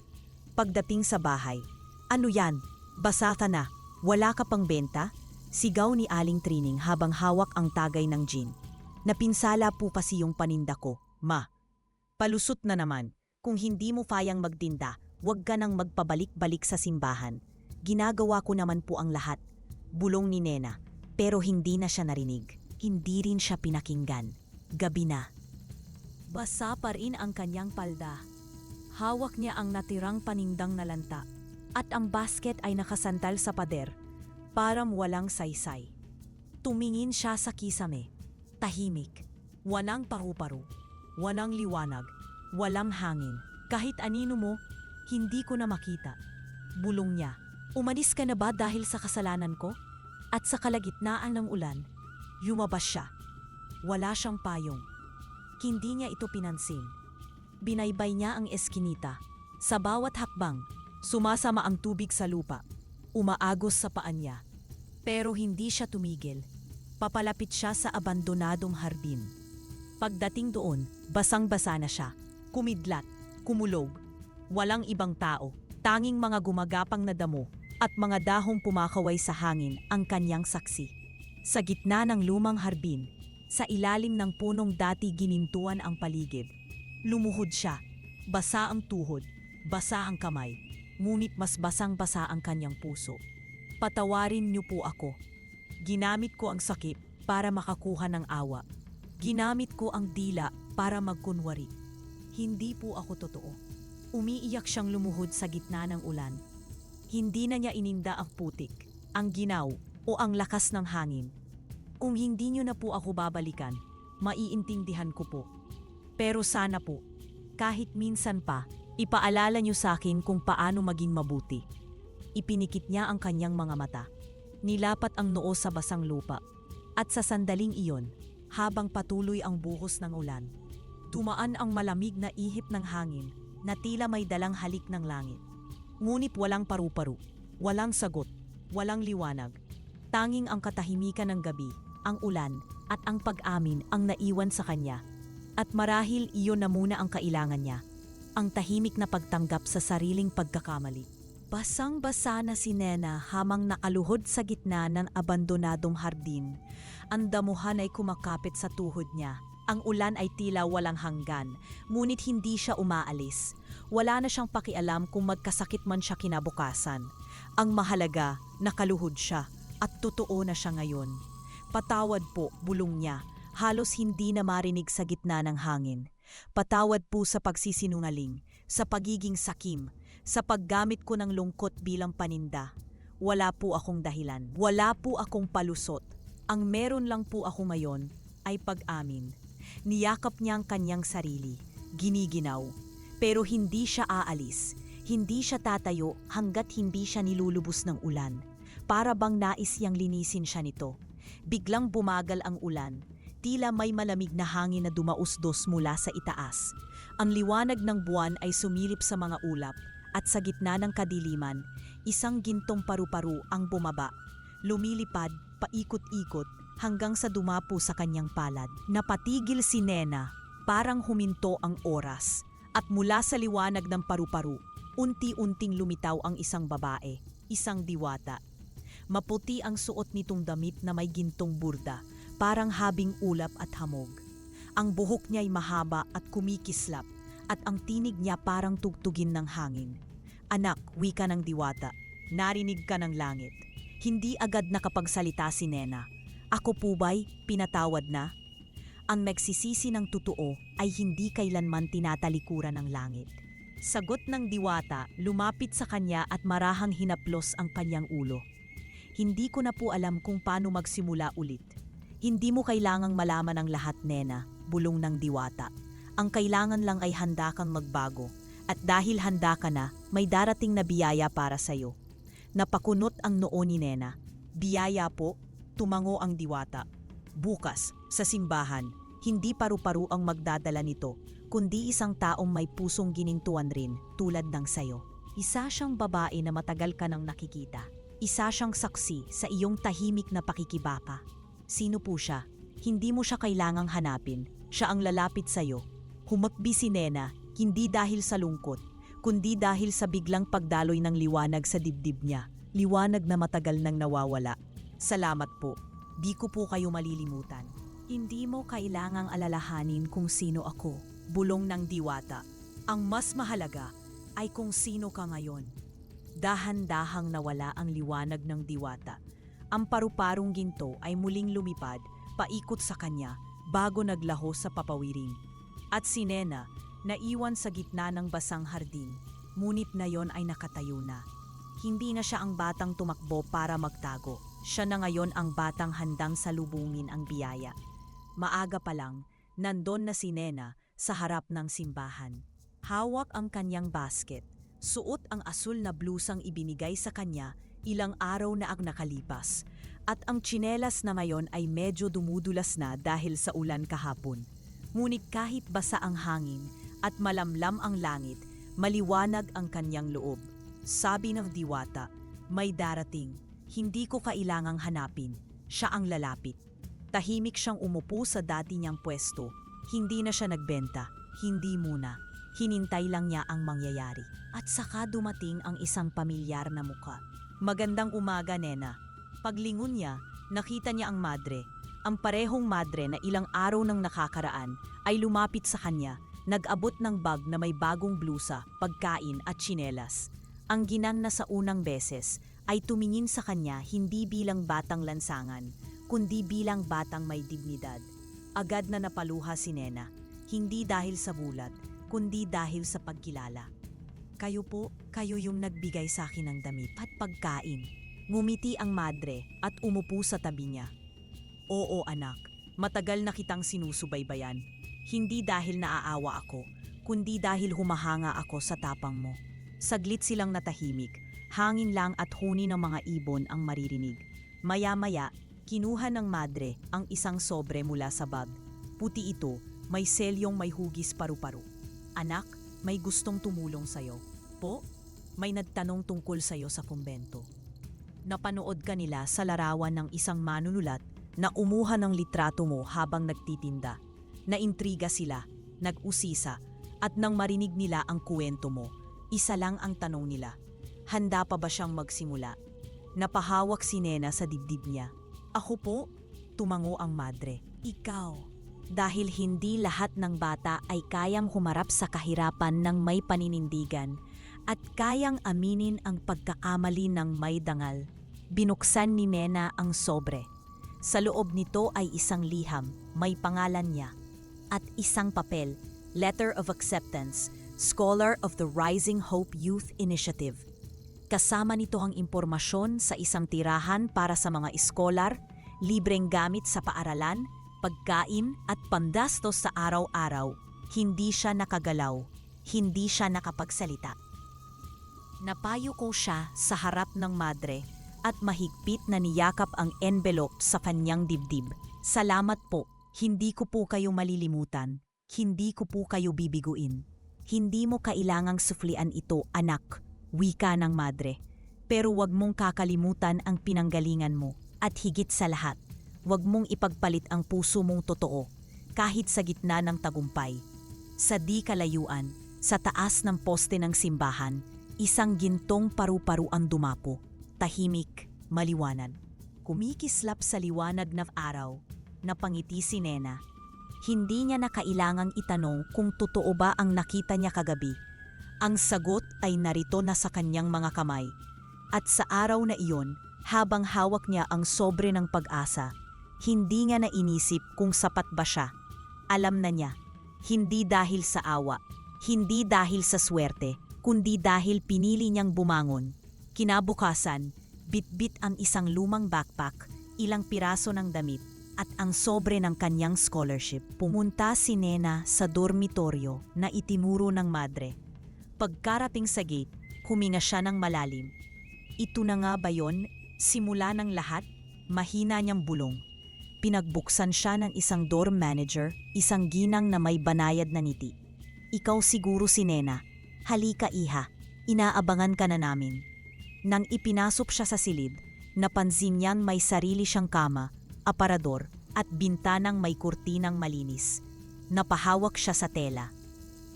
Pagdating sa bahay, "Ano yan? Basa ka na. Wala ka pang benta?" Sigaw ni Aling Trining habang hawak ang tagay ng gin. Napinsala po kasi yung paninda ko. Ma, palusot na naman. Kung hindi mo kayang magtinda, huwag ka nang magpabalik-balik sa simbahan. Ginagawa ko naman po ang lahat. Bulong ni Nena. Pero hindi na siya narinig. Hindi rin siya pinakinggan. Gabi na. Basa pa rin ang kanyang palda. Hawak niya ang natirang panindang nalanta. At ang basket ay nakasantal sa pader. Parang walang saysay. Tumingin siya sa kisame. Tahimik. Walang paru-paro. Walang liwanag. Walang hangin. Kahit anino mo, hindi ko na makita. Bulong niya. Umalis ka na ba dahil sa kasalanan ko? At sa kalagitnaan ng ulan, lumabas siya. Wala siyang payong. Hindi niya ito pinansin. Binaybay niya ang eskinita. Sa bawat hakbang, sumasama ang tubig sa lupa. Umaagos sa paan niya. Pero hindi siya tumigil. Papalapit siya sa abandonadong hardin. Pagdating doon, basang-basa na siya. Kumidlat, kumulog. Walang ibang tao, tanging mga gumagapang na damo at mga dahong pumakaway sa hangin ang kanyang saksi. Sa gitna ng lumang harbin, sa ilalim ng punong dati ginintuan ang paligid. Lumuhod siya, basa ang tuhod, basa ang kamay, ngunit mas basang-basa ang kanyang puso. Patawarin niyo po ako. Ginamit ko ang sakit para makakuha ng awa. Ginamit ko ang dila para magkunwari. Hindi po ako totoo. Umiiyak siyang lumuhod sa gitna ng ulan. Hindi na niya ininda ang putik, ang ginaw o ang lakas ng hangin. Kung hindi niyo na po ako babalikan, maiintindihan ko po. Pero sana po, kahit minsan pa, ipaalala niyo sa akin kung paano maging mabuti. Ipinikit niya ang kanyang mga mata. Nilapat ang noo sa basang lupa. At sa sandaling iyon, habang patuloy ang buhos ng ulan, tumaan ang malamig na ihip ng hangin na tila may dalang halik ng langit. Ngunit walang paru-paro, walang sagot, walang liwanag. Tanging ang katahimikan ng gabi, ang ulan at ang pag-amin ang naiwan sa kanya. At marahil iyon na muna ang kailangan niya, ang tahimik na pagtanggap sa sariling pagkakamali. Basang-basa na si Nena hamang nakaluhod sa gitna ng abandonadong hardin. Ang damuhan ay kumakapit sa tuhod niya. Ang ulan ay tila walang hanggan, ngunit hindi siya umaalis. Wala na siyang pakialam kung magkasakit man siya kinabukasan. Ang mahalaga, nakaluhod siya at totoo na siya ngayon. Patawad po, bulong niya, halos hindi na marinig sa gitna ng hangin. Patawad po sa pagsisinungaling, sa pagiging sakim, sa paggamit ko ng lungkot bilang paninda. Wala po akong dahilan, wala po akong palusot. Ang meron lang po ako ngayon ay pag-amin. Niyakap niya ang kanyang sarili, giniginaw. Pero hindi siya aalis, hindi siya tatayo hanggat hindi siya nilulubos ng ulan. Para bang nais niyang linisin siya nito. Biglang bumagal ang ulan, tila may malamig na hangin na dumausdos mula sa itaas. Ang liwanag ng buwan ay sumilip sa mga ulap at sa gitna ng kadiliman, isang gintong paru-paro ang bumaba. Lumilipad, paikot-ikot, hanggang sa dumapo sa kanyang palad. Napatigil si Nena, parang huminto ang oras. At mula sa liwanag ng paru-paro, unti-unting lumitaw ang isang babae, isang diwata. Maputi ang suot nitong damit na may gintong burda, parang habing ulap at hamog. Ang buhok niya'y mahaba at kumikislap, at ang tinig niya parang tugtugin ng hangin. Anak, wika ng diwata, narinig ka ng langit. Hindi agad nakapagsalita si Nena. Ako po ba'y pinatawad na? Ang nagsisisi ng totoo ay hindi kailanman tinatalikuran ng langit. Sagot ng diwata, lumapit sa kanya at marahang hinaplos ang kanyang ulo. Hindi ko na po alam kung paano magsimula ulit. Hindi mo kailangang malaman ang lahat, Nena, bulong ng diwata. Ang kailangan lang ay handa kang magbago. At dahil handa ka na, may darating na biyaya para sa'yo. Napakunot ang noo ni Nena. Biyaya po, tumango ang diwata. Bukas, sa simbahan, hindi paru-paro ang magdadala nito, kundi isang taong may pusong ginintuan rin, tulad ng sayo. Isa siyang babae na matagal ka nang nakikita. Isa siyang saksi sa iyong tahimik na pakikibaka. Sino po siya? Hindi mo siya kailangang hanapin. Siya ang lalapit sa'yo. Humakbi si Nena, hindi dahil sa lungkot, kundi dahil sa biglang pagdaloy ng liwanag sa dibdib niya. Liwanag na matagal nang nawawala. Salamat po. Di ko po kayo malilimutan. Hindi mo kailangang alalahanin kung sino ako, bulong ng diwata. Ang mas mahalaga ay kung sino ka ngayon. Dahan-dahang nawala ang liwanag ng diwata. Ang paru-parong ginto ay muling lumipad, paikot sa kanya, bago naglaho sa papawiring. At si Nena, naiwan sa gitna ng basang hardin, ngunit na yon ay nakatayo na. Hindi na siya ang batang tumakbo para magtago. Siya na ngayon ang batang handang salubungin ang biyaya. Maaga pa lang, nandon na si Nena sa harap ng simbahan. Hawak ang kanyang basket. Suot ang asul na blusang ibinigay sa kanya ilang araw na ang nakalipas. At ang tsinelas na ngayon ay medyo dumudulas na dahil sa ulan kahapon. Ngunit kahit basa ang hangin at malamlam ang langit, maliwanag ang kanyang loob. Sabi ng diwata, may darating. Hindi ko kailangang hanapin. Siya ang lalapit. Tahimik siyang umupo sa dati niyang pwesto. Hindi na siya nagbenta. Hindi muna. Hinintay lang niya ang mangyayari. At saka dumating ang isang pamilyar na muka. Magandang umaga, Nena. Paglingon niya, nakita niya ang madre. Ang parehong madre na ilang araw nang nakakaraan ay lumapit sa kanya, nag-abot ng bag na may bagong blusa, pagkain at tsinelas. Ang ginang na sa unang beses ay tumingin sa kanya hindi bilang batang lansangan, kundi bilang batang may dignidad. Agad na napaluha si Nena, hindi dahil sa bulat, kundi dahil sa pagkilala. Kayo po, kayo yung nagbigay sa akin ng damit at pagkain. Ngumiti ang madre at umupo sa tabi niya. Oo anak, matagal na kitang sinusubaybayan. Hindi dahil naaawa ako, kundi dahil humahanga ako sa tapang mo. Saglit silang natahimik, hangin lang at huni ng mga ibon ang maririnig. Maya-maya, kinuha ng madre ang isang sobre mula sa bag. Puti ito, may selyong may hugis paru-paro. Anak, may gustong tumulong sa'yo. Po, may nagtanong tungkol sa'yo sa kumbento. Napanood ka nila sa larawan ng isang manunulat na umuha ng litrato mo habang nagtitinda. Naintriga sila, nag-usisa, at nang marinig nila ang kuwento mo, isa lang ang tanong nila. Handa pa ba siyang magsimula? Napahawak si Nena sa dibdib niya. Ako po, tumango ang madre. Ikaw. Dahil hindi lahat ng bata ay kayang humarap sa kahirapan ng may paninindigan at kayang aminin ang pagkakamali ng may dangal. Binuksan ni Nena ang sobre. Sa loob nito ay isang liham, may pangalan niya, at isang papel, Letter of Acceptance, Scholar of the Rising Hope Youth Initiative. Kasama nito ang impormasyon sa isang tirahan para sa mga iskolar, libreng gamit sa paaralan, pagkain at pandastos sa araw-araw. Hindi siya nakagalaw, hindi siya nakapagsalita. Napayo ko siya sa harap ng madre at mahigpit na niyakap ang envelope sa kanyang dibdib. Salamat po, hindi ko po kayo malilimutan, hindi ko po kayo bibiguin. Hindi mo kailangang suflian ito, anak, wika ng madre. Pero wag mong kakalimutan ang pinanggalingan mo at higit sa lahat, wag mong ipagpalit ang puso mong totoo kahit sa gitna ng tagumpay. Sa di kalayuan, sa taas ng poste ng simbahan, isang gintong paru-paro ang dumapo, tahimik, maliwanag. Kumikislap sa liwanag ng araw, napangiti si Nena. Hindi niya na kailangang itanong kung totoo ba ang nakita niya kagabi. Ang sagot ay narito na sa kanyang mga kamay. At sa araw na iyon, habang hawak niya ang sobre ng pag-asa, hindi niya na inisip kung sapat ba siya. Alam na niya, hindi dahil sa awa, hindi dahil sa swerte, kundi dahil pinili niyang bumangon. Kinabukasan, bitbit ang isang lumang backpack, ilang piraso ng damit, at ang sobre ng kanyang scholarship. Pumunta si Nena sa dormitoryo na itinuro ng madre. Pagkarating sa gate, huminga siya ng malalim. Ito na nga ba yon? Simula ng lahat, mahina niyang bulong. Pinagbuksan siya ng isang dorm manager, isang ginang na may banayad na ngiti. Ikaw siguro si Nena. Halika iha, inaabangan ka na namin. Nang ipinasok siya sa silid, napansin niyang may sarili siyang kama, aparador at bintanang may kurtinang malinis. Napahawak siya sa tela.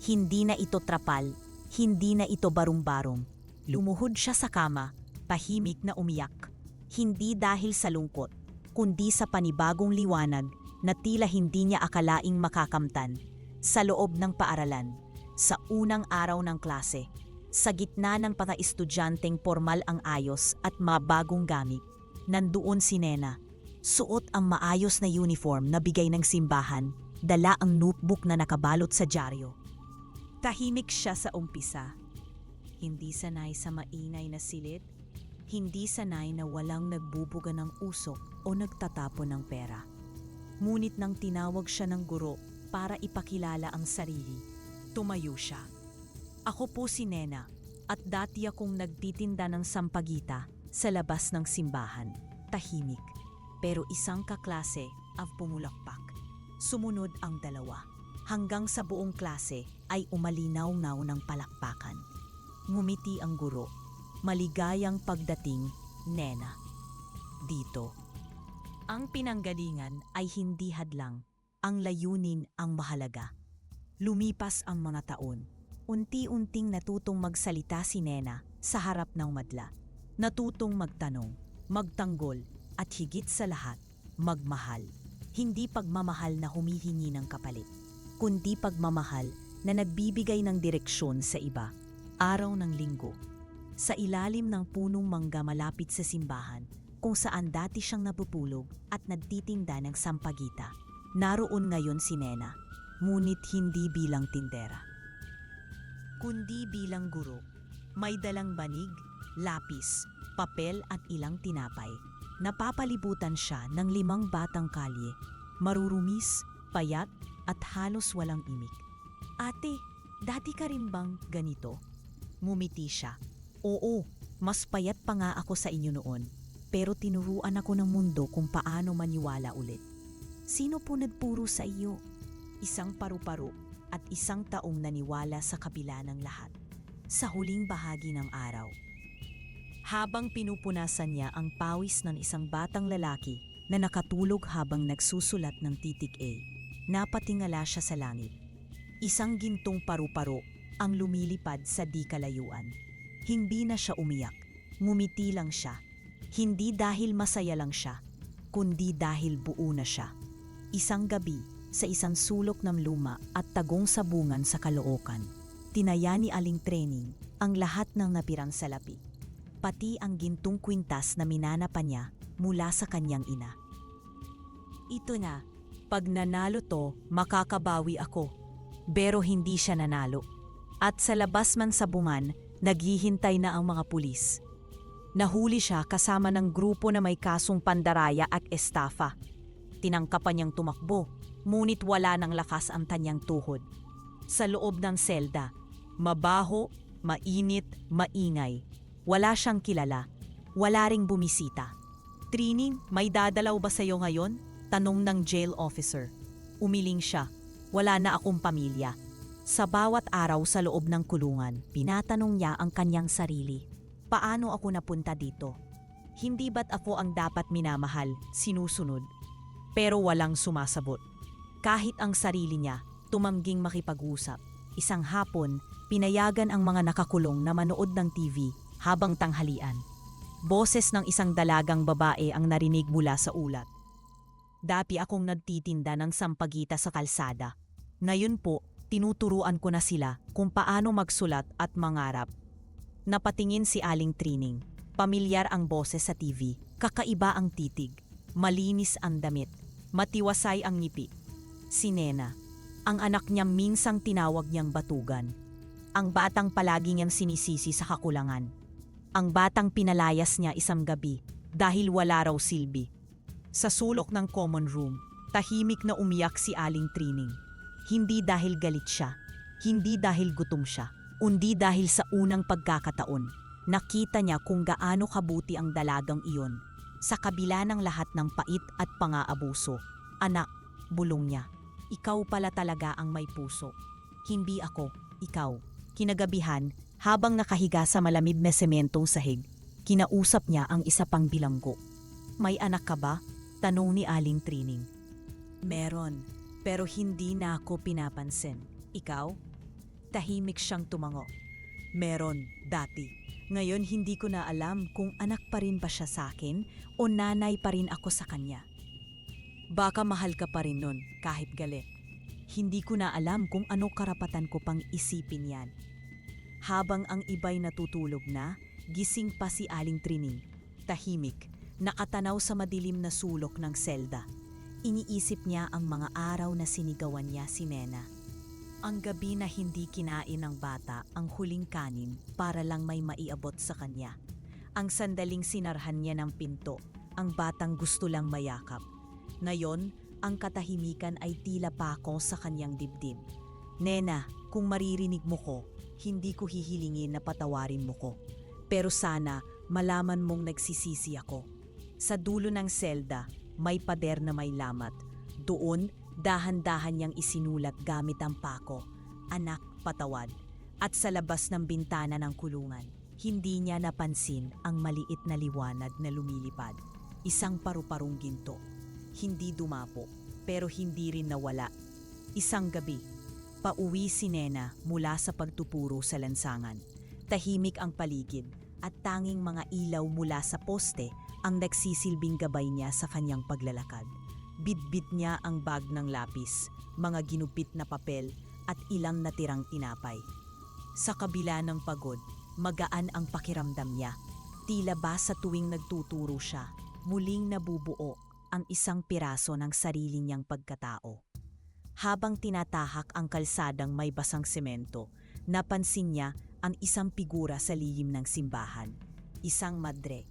Hindi na ito trapal, hindi na ito barong-barong. Lumuhod siya sa kama, pahimik na umiyak. Hindi dahil sa lungkot, kundi sa panibagong liwanag na tila hindi niya akalaing makakamtan. Sa loob ng paaralan, sa unang araw ng klase, sa gitna ng mga estudyanteng formal ang ayos at mabagong gamit, nandoon si Nena. Suot ang maayos na uniform na bigay ng simbahan, dala ang notebook na nakabalot sa dyaryo. Tahimik siya sa umpisa. Hindi sanay sa maingay na silid, hindi sanay na walang nagbubuga ng usok o nagtatapon ng pera. Ngunit nang tinawag siya ng guro para ipakilala ang sarili, tumayo siya. Ako po si Nena at dati akong nagtitinda ng sampagita sa labas ng simbahan. Tahimik, pero isang kaklase ang pumulakpak. Sumunod ang dalawa. Hanggang sa buong klase ay umalinaw-ngaw ng palakpakan. Ngumiti ang guro. Maligayang pagdating, Nena. Dito. Ang pinanggalingan ay hindi hadlang. Ang layunin ang mahalaga. Lumipas ang mga taon. Unti-unting natutong magsalita si Nena sa harap ng madla. Natutong magtanong, magtanggol, at higit sa lahat, magmahal. Hindi pagmamahal na humihingi ng kapalit, kundi pagmamahal na nagbibigay ng direksyon sa iba. Araw ng linggo, sa ilalim ng punong mangga malapit sa simbahan, kung saan dati siyang napupulog at nagtitinda ng sampagita. Naroon ngayon si Nena, ngunit hindi bilang tindera, kundi bilang guro. May dalang banig, lapis, papel at ilang tinapay. Napapalibutan siya ng 5 batang kalye, marurumis, payat at halos walang imik. Ate, dati ka rin bang ganito? Ngumiti siya. Oo, mas payat pa nga ako sa inyo noon, pero tinuruan ako ng mundo kung paano maniwala ulit. Sino po nagpuro sa iyo? Isang paru-paro at isang taong naniwala sa kabila ng lahat. Sa huling bahagi ng araw, habang pinupunasan niya ang pawis ng isang batang lalaki na nakatulog habang nagsusulat ng titik A, napatingala siya sa langit. Isang gintong paru-paro ang lumilipad sa di kalayuan. Hindi na siya umiyak, ngumiti lang siya. Hindi dahil masaya lang siya, kundi dahil buo na siya. Isang gabi, sa isang sulok ng luma at tagong sabungan sa Caloocan, tinaya ni Aling Training ang lahat ng napirang salapi, pati ang gintong kwintas na minana pa niya mula sa kanyang ina. Ito na, pag nanalo to, makakabawi ako. Pero hindi siya nanalo. At sa labas man sabungan, naghihintay na ang mga pulis. Nahuli siya kasama ng grupo na may kasong pandaraya at estafa. Tinangkapan niyang tumakbo, ngunit wala ng lakas ang kanyang tuhod. Sa loob ng selda, mabaho, mainit, maingay. Wala siyang kilala, wala ring bumisita. Trining, may dadalaw ba sa'yo ngayon? Tanong ng jail officer. Umiling siya, wala na akong pamilya. Sa bawat araw sa loob ng kulungan, pinatanong niya ang kanyang sarili. Paano ako napunta dito? Hindi ba't ako ang dapat minamahal, sinusunod? Pero walang sumasabot. Kahit ang sarili niya, tumangging makipag-usap. Isang hapon, pinayagan ang mga nakakulong na manood ng TV habang tanghalian. Boses ng isang dalagang babae ang narinig mula sa ulat. Dati akong nagtitinda ng sampagita sa kalsada. Ngayon po, tinuturuan ko na sila kung paano magsulat at mangarap. Napatingin si Aling Trining. Pamilyar ang boses sa TV. Kakaiba ang titig. Malinis ang damit. Matiwasay ang ngiti. Si Nena. Ang anak niyang minsang tinawag niyang batugan. Ang batang palagi niyang sinisisi sa kakulangan. Ang batang pinalayas niya isang gabi dahil wala raw silbi. Sa sulok ng common room, tahimik na umiyak si Aling Trining. Hindi dahil galit siya, hindi dahil gutom siya, kundi dahil sa unang pagkakataon, nakita niya kung gaano kabuti ang dalagang iyon. Sa kabila ng lahat ng pait at pang-aabuso, anak, bulong niya, ikaw pala talaga ang may puso. Hindi ako, ikaw. Kinagabihan, habang nakahiga sa malamig na sementong sahig, kinausap niya ang isa pang bilanggo. May anak ka ba? Tanong ni Aling Trining. Meron. Pero hindi na ako pinapansin. Ikaw? Tahimik siyang tumango. Meron, dati. Ngayon hindi ko na alam kung anak pa rin ba siya sa akin o nanay pa rin ako sa kanya. Baka mahal ka pa rin nun, kahit galit. Hindi ko na alam kung ano karapatan ko pang isipin yan. Habang ang iba'y natutulog na, gising pa si Aling Trining. Tahimik, nakatanaw sa madilim na sulok ng selda. Iniisip niya ang mga araw na sinigawan niya si Nena. Ang gabi na hindi kinain ng bata ang huling kanin para lang may maiabot sa kanya. Ang sandaling sinarhan niya ng pinto, ang batang gusto lang mayakap. Ngayon, ang katahimikan ay tila pako sa kanyang dibdib. Nena, kung maririnig mo ko, hindi ko hihilingin na patawarin mo ko. Pero sana malaman mong nagsisisi ako. Sa dulo ng selda, may pader na may lamat. Doon, dahan-dahan niyang isinulat gamit ang pako, "Anak, patawad." At sa labas ng bintana ng kulungan, hindi niya napansin ang maliit na liwanag na lumilipad. Isang paru-parong ginto. Hindi dumapo, pero hindi rin nawala. Isang gabi, pauwi si Nena mula sa pagtuturo sa lansangan. Tahimik ang paligid at tanging mga ilaw mula sa poste ang nagsisilbing gabay niya sa kanyang paglalakad. Bitbit niya ang bag ng lapis, mga ginupit na papel at ilang natirang tinapay. Sa kabila ng pagod, magaan ang pakiramdam niya. Tila ba sa tuwing nagtuturo siya, muling nabubuo ang isang piraso ng sarili niyang pagkatao. Habang tinatahak ang kalsadang may basang semento, napansin niya ang isang figura sa lihim ng simbahan. Isang madre.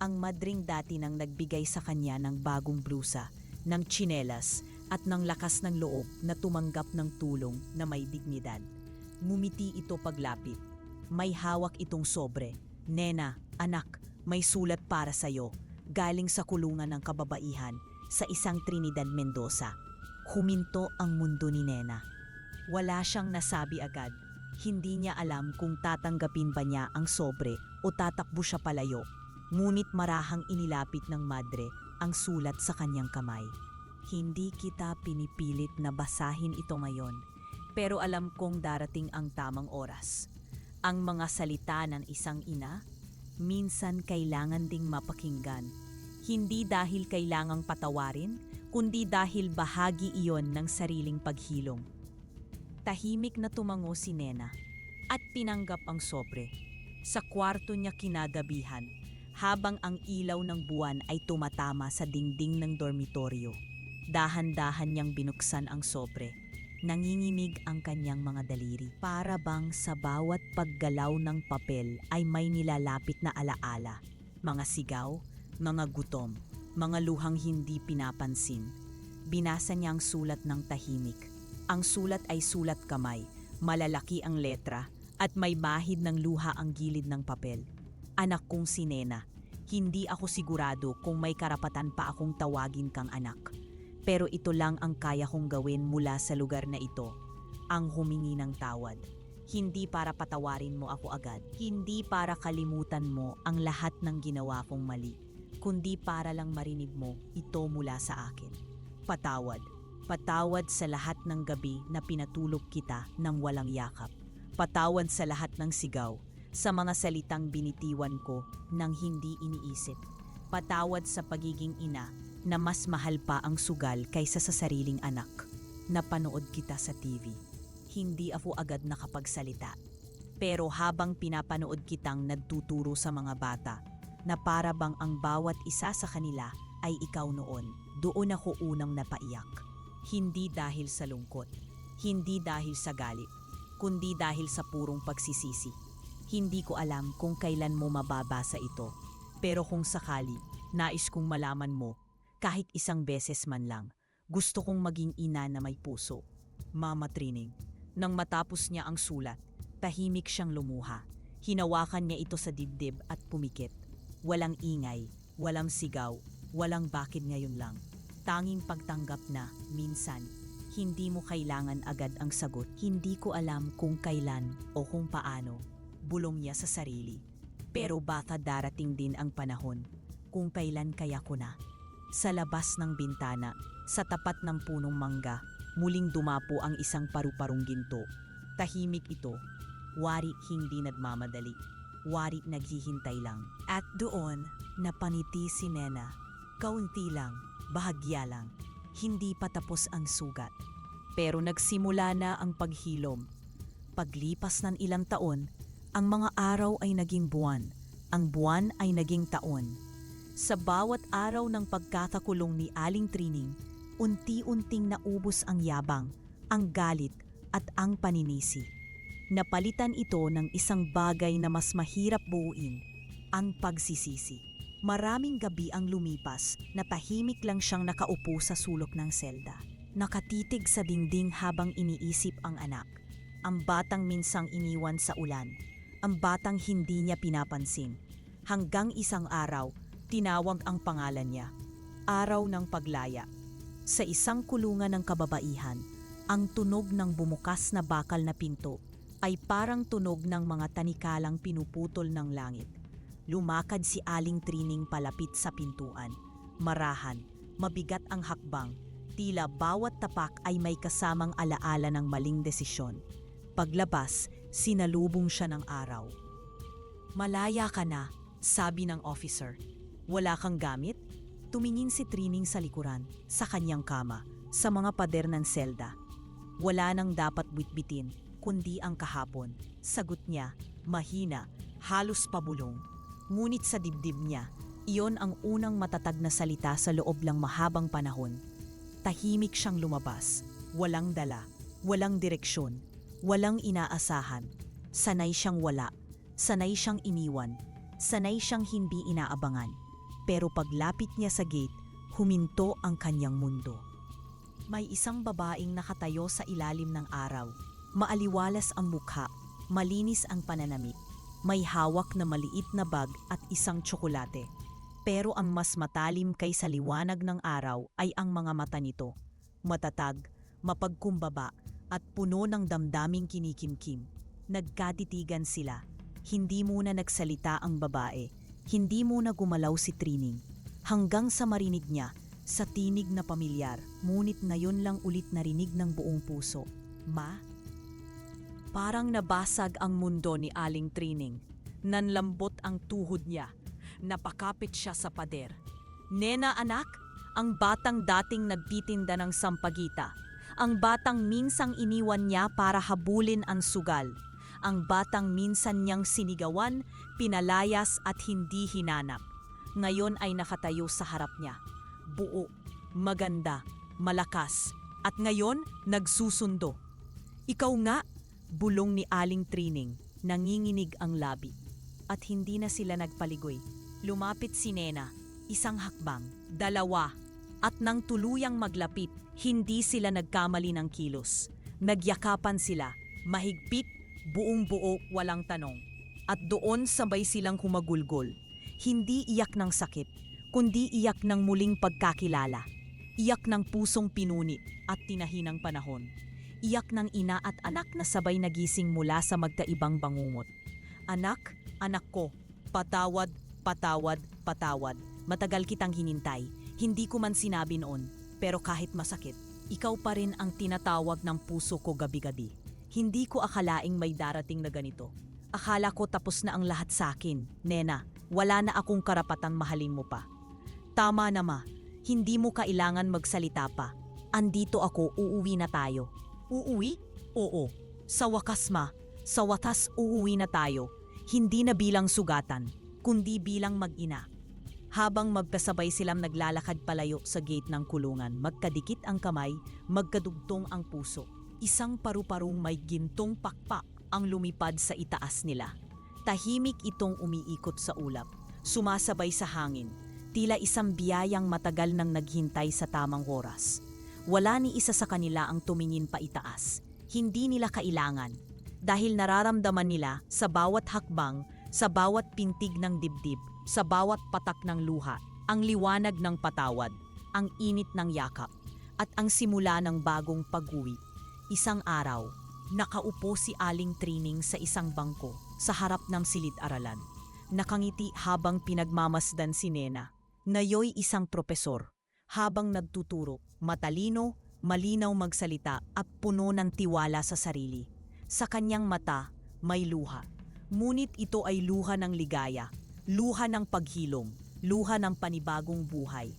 Ang madring dati nang nagbigay sa kanya ng bagong blusa, ng tsinelas at ng lakas ng loob na tumanggap ng tulong na may dignidad. Ngumiti ito paglapit. May hawak itong sobre. "Nena, anak, may sulat para sa'yo. Galing sa kulungan ng kababaihan sa isang Trinidad Mendoza." Huminto ang mundo ni Nena. Wala siyang nasabi agad. Hindi niya alam kung tatanggapin ba niya ang sobre o tatakbo siya palayo. Ngunit marahang inilapit ng madre ang sulat sa kanyang kamay. "Hindi kita pinipilit na basahin ito ngayon, pero alam kong darating ang tamang oras." Ang mga salita ng isang ina, minsan kailangan ding mapakinggan. Hindi dahil kailangang patawarin, kundi dahil bahagi iyon ng sariling paghilom. Tahimik na tumango si Nena at tinanggap ang sobre. Sa kwarto niya kinagabihan, habang ang ilaw ng buwan ay tumatama sa dingding ng dormitoryo. Dahan-dahan niyang binuksan ang sobre. Nanginginig ang kanyang mga daliri. Para bang sa bawat paggalaw ng papel ay may nilalapit na alaala. Mga sigaw, mga gutom, mga luhang hindi pinapansin. Binasa niya ang sulat ng tahimik. Ang sulat ay sulat kamay, malalaki ang letra, at may bahid ng luha ang gilid ng papel. "Anak kong si Nena, hindi ako sigurado kung may karapatan pa akong tawagin kang anak. Pero ito lang ang kaya kong gawin mula sa lugar na ito, ang humingi ng tawad. Hindi para patawarin mo ako agad, hindi para kalimutan mo ang lahat ng ginawa kong mali, kundi para lang marinig mo ito mula sa akin. Patawad. Patawad sa lahat ng gabi na pinatulog kita ng walang yakap. Patawad sa lahat ng sigaw, sa mga salitang binitiwan ko nang hindi iniisip. Patawad sa pagiging ina na mas mahal pa ang sugal kaysa sa sariling anak. Napanood kita sa TV. Hindi ako agad nakapagsalita. Pero habang pinapanood kitang nagtuturo sa mga bata, na para bang ang bawat isa sa kanila ay ikaw noon, doon ako unang napaiyak. Hindi dahil sa lungkot, hindi dahil sa galit, kundi dahil sa purong pagsisisi. Hindi ko alam kung kailan mo mababasa ito, pero kung sakali, nais kong malaman mo, kahit isang beses man lang, gusto kong maging ina na may puso." Mama Trining. Nang matapos niya ang sulat, tahimik siyang lumuha. Hinawakan niya ito sa dibdib at pumikit. Walang ingay, walang sigaw, walang bakit ngayon lang. Tanging pagtanggap na, minsan, hindi mo kailangan agad ang sagot. "Hindi ko alam kung kailan o kung paano," bulong niya sa sarili. "Pero baka darating din ang panahon kung kailan kaya ko na." Sa labas ng bintana, sa tapat ng punong mangga, muling dumapo ang isang paru-parong ginto. Tahimik ito, wari hindi nagmamadali, wari naghihintay lang. At doon, napaniti si Nena. Kaunti lang, bahagya lang. hindi pa tapos ang sugat. Pero nagsimula na ang paghilom. Paglipas ng ilang taon, ang mga araw ay naging buwan. Ang buwan ay naging taon. Sa bawat araw ng pagkakakulong ni Aling Trining, unti-unting naubos ang yabang, ang galit at ang paninisi. Napalitan ito ng isang bagay na mas mahirap buuin, ang pagsisisi. Maraming gabi ang lumipas na tahimik lang siyang nakaupo sa sulok ng selda. Nakatitig sa dingding habang iniisip ang anak. Ang batang minsang iniwan sa ulan. Ang batang hindi niya pinapansin. Hanggang isang araw, tinawag ang pangalan niya. Araw ng paglaya. Sa isang kulungan ng kababaihan, ang tunog ng bumukas na bakal na pinto ay parang tunog ng mga tanikalang pinuputol ng langit. Lumakad si Aling Trining palapit sa pintuan. Marahan, mabigat ang hakbang. Tila bawat tapak ay may kasamang alaala ng maling desisyon. Paglabas, sinalubong siya ng araw. "Malaya ka na," sabi ng officer. "Wala kang gamit?" Tumingin si Trining sa likuran, sa kanyang kama, sa mga pader ng selda. "Wala nang dapat bitbitin, kundi ang kahapon." Sagot niya, mahina, halos pabulong. Ngunit sa dibdib niya, iyon ang unang matatag na salita sa loob ng mahabang panahon. Tahimik siyang lumabas, walang dala, walang direksyon, walang inaasahan. Sanay siyang wala, sanay siyang iniwan, sanay siyang hindi inaabangan. Pero paglapit niya sa gate, huminto ang kanyang mundo. May isang babaeng nakatayo sa ilalim ng araw. Maaliwalas ang mukha, malinis ang pananamit. May hawak na maliit na bag at isang tsokolate. Pero ang mas matalim kaysa liwanag ng araw ay ang mga mata nito. Matatag, mapagkumbaba, at puno ng damdaming kinikimkim. Nagkatitigan sila. Hindi muna nagsalita ang babae. Hindi muna gumalaw si Trining. Hanggang sa marinig niya, sa tinig na pamilyar, ngunit ngayon lang ulit narinig ng buong puso. "Ma?" Parang nabasag ang mundo ni Aling Trining. Nanlambot ang tuhod niya. Napakapit siya sa pader. "Nena anak," ang batang dating nagtitinda ng sampagita. Ang batang minsang iniwan niya para habulin ang sugal. Ang batang minsan niyang sinigawan, pinalayas at hindi hinanap. Ngayon ay nakatayo sa harap niya. Buo, maganda, malakas, at ngayon nagsusundo. "Ikaw nga," bulong ni Aling Trining, nanginginig ang labi. At hindi na sila nagpaligoy. Lumapit si Nena, isang hakbang, dalawa, at nang tuluyang maglapit, hindi sila nagkamali ng kilos. Nagyakapan sila, mahigpit, buong buo, walang tanong. At doon sabay silang humagulgol. Hindi iyak ng sakit, kundi iyak ng muling pagkakilala. Iyak ng pusong pinunit at tinahi ng panahon. Iyak ng ina at anak na sabay nagising mula sa magkaibang bangungot. "Anak, anak ko, patawad, patawad, patawad. Matagal kitang hinintay. Hindi ko man sinabi noon, pero kahit masakit, ikaw pa rin ang tinatawag ng puso ko gabi-gabi. Hindi ko akalaing may darating na ganito. Akala ko tapos na ang lahat sa akin. Nena, wala na akong karapatang mahalin mo pa. Tama na ma, hindi mo kailangan magsalita pa. Andito ako, uuwi na tayo." "Uuwi?" "Oo. Sa wakas ma, sa wakas uuwi na tayo. Hindi na bilang sugatan, kundi bilang mag-ina." Habang magkasabay silang naglalakad palayo sa gate ng kulungan, magkadikit ang kamay, magkadugtong ang puso. Isang paru-parong may gintong pakpak ang lumipad sa itaas nila. Tahimik itong umiikot sa ulap, sumasabay sa hangin, tila isang biyayang matagal nang naghintay sa tamang oras. Wala ni isa sa kanila ang tumingin pa itaas. Hindi nila kailangan, dahil nararamdaman nila sa bawat hakbang, sa bawat pintig ng dibdib, sa bawat patak ng luha, ang liwanag ng patawad, ang init ng yakap, at ang simula ng bagong pag-uwi. Isang araw, nakaupo si Aling Trining sa isang bangko sa harap ng silid-aralan. Nakangiti habang pinagmamasdan si Nena. Nayo'y isang propesor, habang nagtuturo, matalino, malinaw magsalita at puno ng tiwala sa sarili. Sa kanyang mata, may luha. Ngunit ito ay luha ng ligaya, luha ng paghilom, luha ng panibagong buhay.